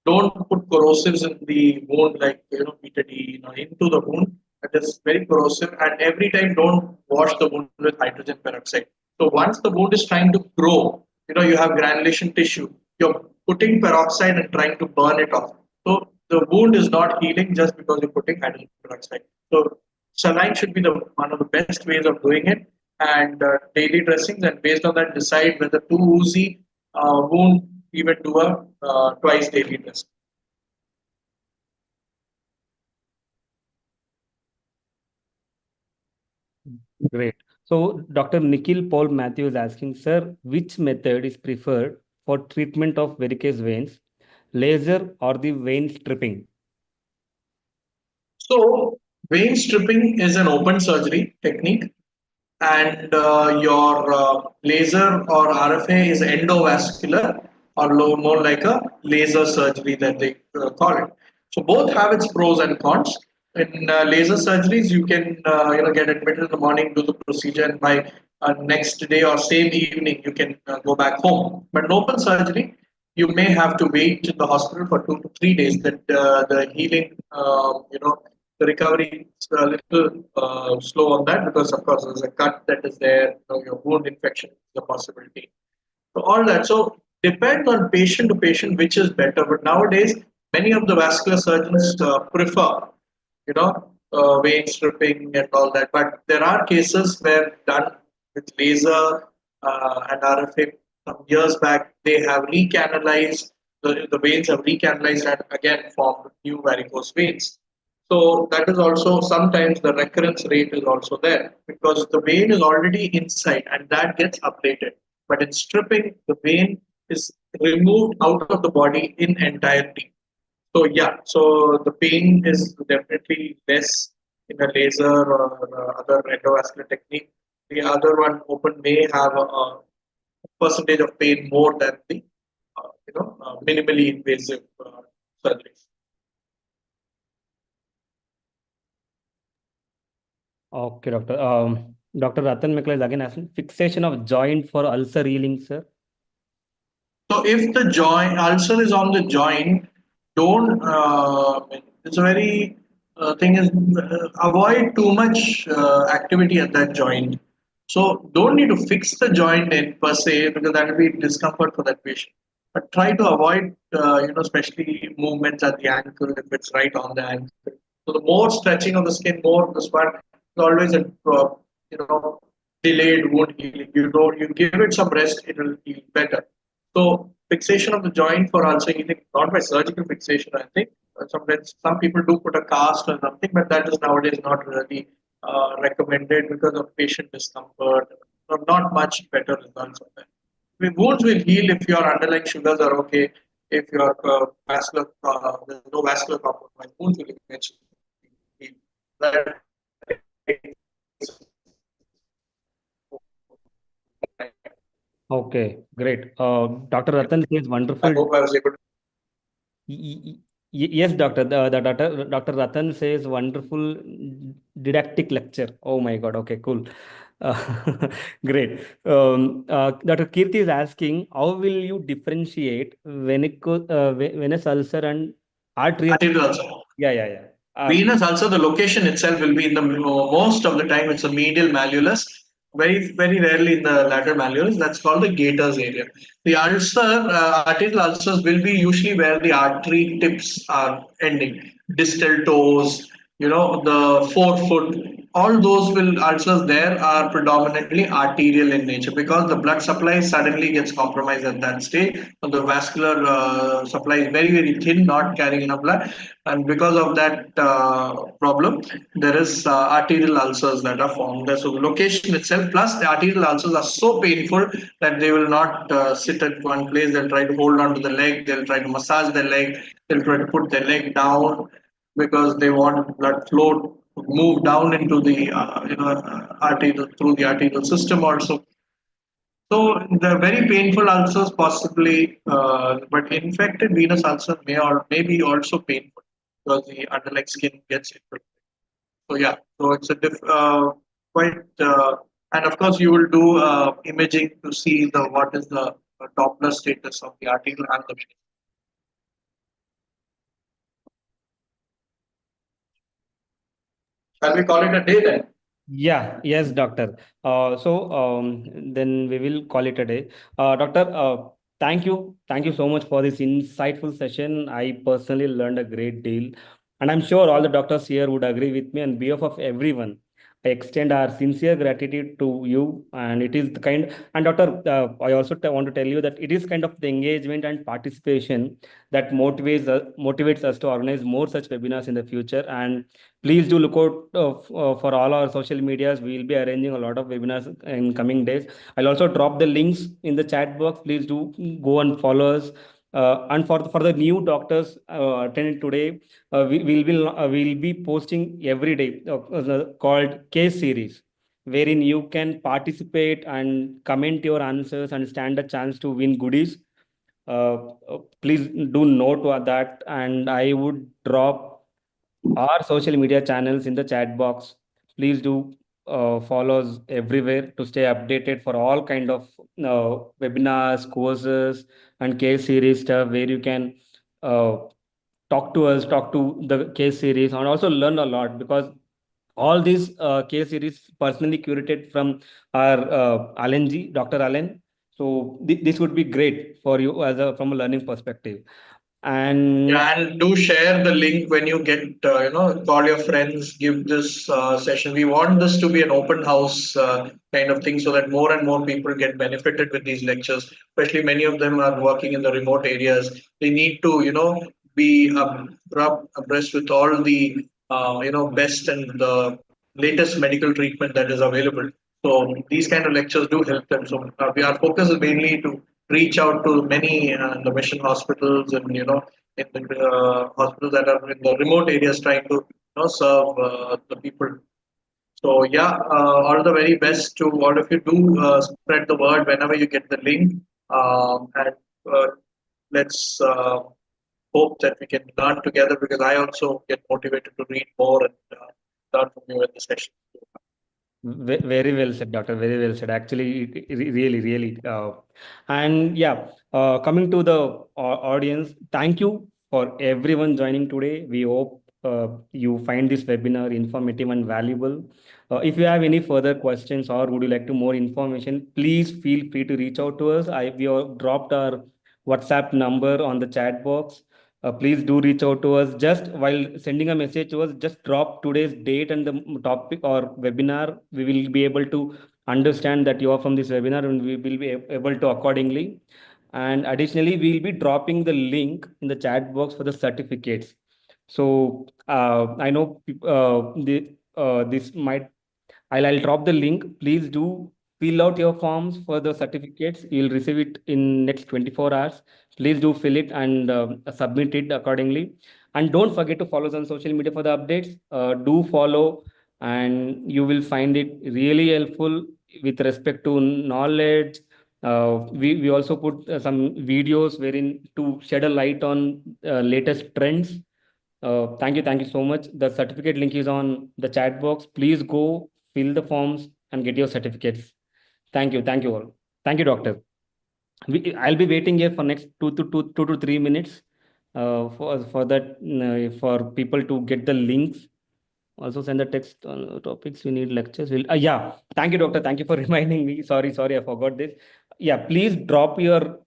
Don't put corrosives in the wound like betadine into the wound. That is very corrosive. And every time, don't wash the wound with hydrogen peroxide. So once the wound is trying to grow, you have granulation tissue. You're putting peroxide and trying to burn it off. So the wound is not healing just because you're putting hydrogen peroxide. So saline should be the one of the best ways of doing it, and daily dressings, and based on that, decide whether too oozy wound even do a twice daily dressing. Great. So, Dr. Nikhil Paul Matthew is asking, sir, which method is preferred for treatment of varicose veins, laser or the vein stripping? So, vein stripping is an open surgery technique, and your laser or RFA is endovascular or more like a laser surgery that they call it. So both have its pros and cons. In laser surgeries, you can get admitted in the morning, do the procedure, and by next day or same evening you can go back home. But in open surgery, you may have to wait in the hospital for 2 to 3 days. That the healing, the recovery is a little slow on that because, of course, there's a cut that is there. Your wound infection is a possibility. So all that. So depends on patient to patient which is better. But nowadays, many of the vascular surgeons prefer, vein stripping and all that. But there are cases where done with laser and RFA some years back, they have recanalized, the veins have recanalized and again formed new varicose veins. So that is also sometimes the recurrence rate is also there because the vein is already inside and that gets updated. But in stripping, the vein is removed out of the body in entirety. So yeah, so the pain is definitely less in a laser or other endovascular technique. The other one, open, may have a percentage of pain more than the minimally invasive surgeries. Okay, doctor. Dr. Ratan Mikla is again asking, fixation of joint for ulcer healing, sir. So if the joint ulcer is on the joint, don't. It's a very thing is avoid too much activity at that joint. So don't need to fix the joint in per se because that will be discomfort for that patient. But try to avoid especially movements at the ankle if it's right on the ankle. So the more stretching of the skin, more the spot is always a you know delayed wound healing. You give it some rest, it will heal better. So fixation of the joint for ulcer healing, not by surgical fixation, I think. Sometimes some people do put a cast or something, but that is nowadays not really recommended because of patient discomfort. So not much better results of that. Wounds will heal if your underlying sugars are okay. If your there's no vascular compromise, wounds will eventually heal. That takes Okay, great. Dr. Yeah. Ratan says I wonderful. hope I was able to. Y- y- Yes, doctor. The Dr. Ratan says wonderful didactic lecture. Oh my God. Okay, cool. Great. Dr. Kirti is asking, how will you differentiate venous ulcer and arterial? Arterial ulcer. Yeah, yeah, yeah. Venous ulcer, the location itself will be in the most of the time it's a medial malleolus, very rarely in the lateral malleolus. That's called the gaiters area. The ulcer, arterial ulcers will be usually where the artery tips are ending, distal toes, the forefoot. All those will ulcers there are predominantly arterial in nature because the blood supply suddenly gets compromised at that stage. The vascular supply is very thin, not carrying enough blood, and because of that problem, there is arterial ulcers that are formed there. So the location itself, plus the arterial ulcers are so painful that they will not sit at one place. They'll try to hold on to the leg. They'll try to massage their leg. They'll try to put their leg down because they want blood flow to move down into the arterial through the arterial system also. So the very painful ulcers possibly, but infected venous ulcer may be also painful because the underlying skin gets infected. So yeah, so it's a quite and of course you will do imaging to see the what is the Doppler status of the arterial and the venous. Shall we call it a day then? Yeah, yes, doctor. Then we will call it a day. Doctor, thank you so much for this insightful session. I personally learned a great deal, and I'm sure all the doctors here would agree with me. On behalf of everyone, I extend our sincere gratitude to you. And it is the kind. And doctor, I also want to tell you that it is kind of the engagement and participation that motivates us to organize more such webinars in the future. And please do look out for all our social medias. We will be arranging a lot of webinars in coming days. I'll also drop the links in the chat box. Please do go and follow us. And for the new doctors attending today, we'll be posting every day called case series, wherein you can participate and comment your answers and stand a chance to win goodies. Please do note that, and I would drop our social media channels in the chat box. Please do follow us everywhere to stay updated for all kind of webinars, courses, and case series stuff where you can uh, talk to us, talk to the case series, and also learn a lot because all these case series personally curated from our Alan G, Dr. Allen. So this would be great for you as a from a learning perspective. And Yeah, and do share the link when you get, call your friends, give this session. We want this to be an open house kind of thing so that more and more people get benefited with these lectures, especially many of them are working in the remote areas. They need to, be rubbed abreast with all the, best and the latest medical treatment that is available. So these kind of lectures do help them. So our focus is mainly to reach out to many the mission hospitals and in the hospitals that are in the remote areas trying to serve the people. So yeah, all the very best to all of you. Do spread the word whenever you get the link, and uh, let's hope that we can learn together because I also get motivated to read more and learn from you in the session. Very well said, doctor. Very well said. Actually, really, really. And yeah, coming to the audience, thank you for everyone joining today. We hope you find this webinar informative and valuable. If you have any further questions or would you like to more information, please feel free to reach out to us. We have dropped our WhatsApp number on the chat box. Please do reach out to us. Just while sending a message to us, just drop today's date and the topic or webinar. We will be able to understand that you are from this webinar and we will be able to accordingly. And additionally, we'll be dropping the link in the chat box for the certificates. So I know this might I'll drop the link. Please do fill out your forms for the certificates. You'll receive it in next 24 hours. Please do fill it and submit it accordingly. And don't forget to follow us on social media for the updates. Do follow, and you will find it really helpful with respect to knowledge, We also put some videos wherein to shed a light on latest trends. Thank you so much. The certificate link is on the chat box. Please go fill the forms and get your certificates. Thank you all. Thank you, doctor. I'll be waiting here for next 2 to 3 minutes for that for people to get the links. Also send the text on topics we need lectures. Yeah. Thank you, doctor. Thank you for reminding me. Sorry, I forgot this. Yeah, please drop your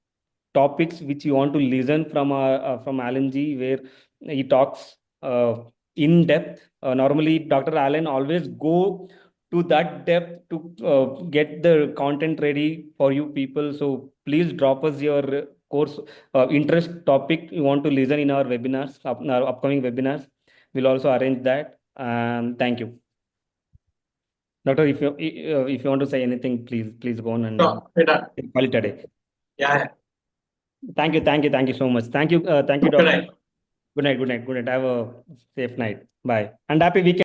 topics which you want to listen from Alan G, where he talks in depth. Normally, Dr. Alan always go to that depth to get the content ready for you people. So please drop us your course interest topic you want to listen in our webinars, in our upcoming webinars. We'll also arrange that. Thank you, doctor. If you want to say anything, please go on and No, we're done. call it a day. Yeah. Thank you so much. Thank you, Good doctor. night. Good night. Have a safe night. Bye and happy weekend.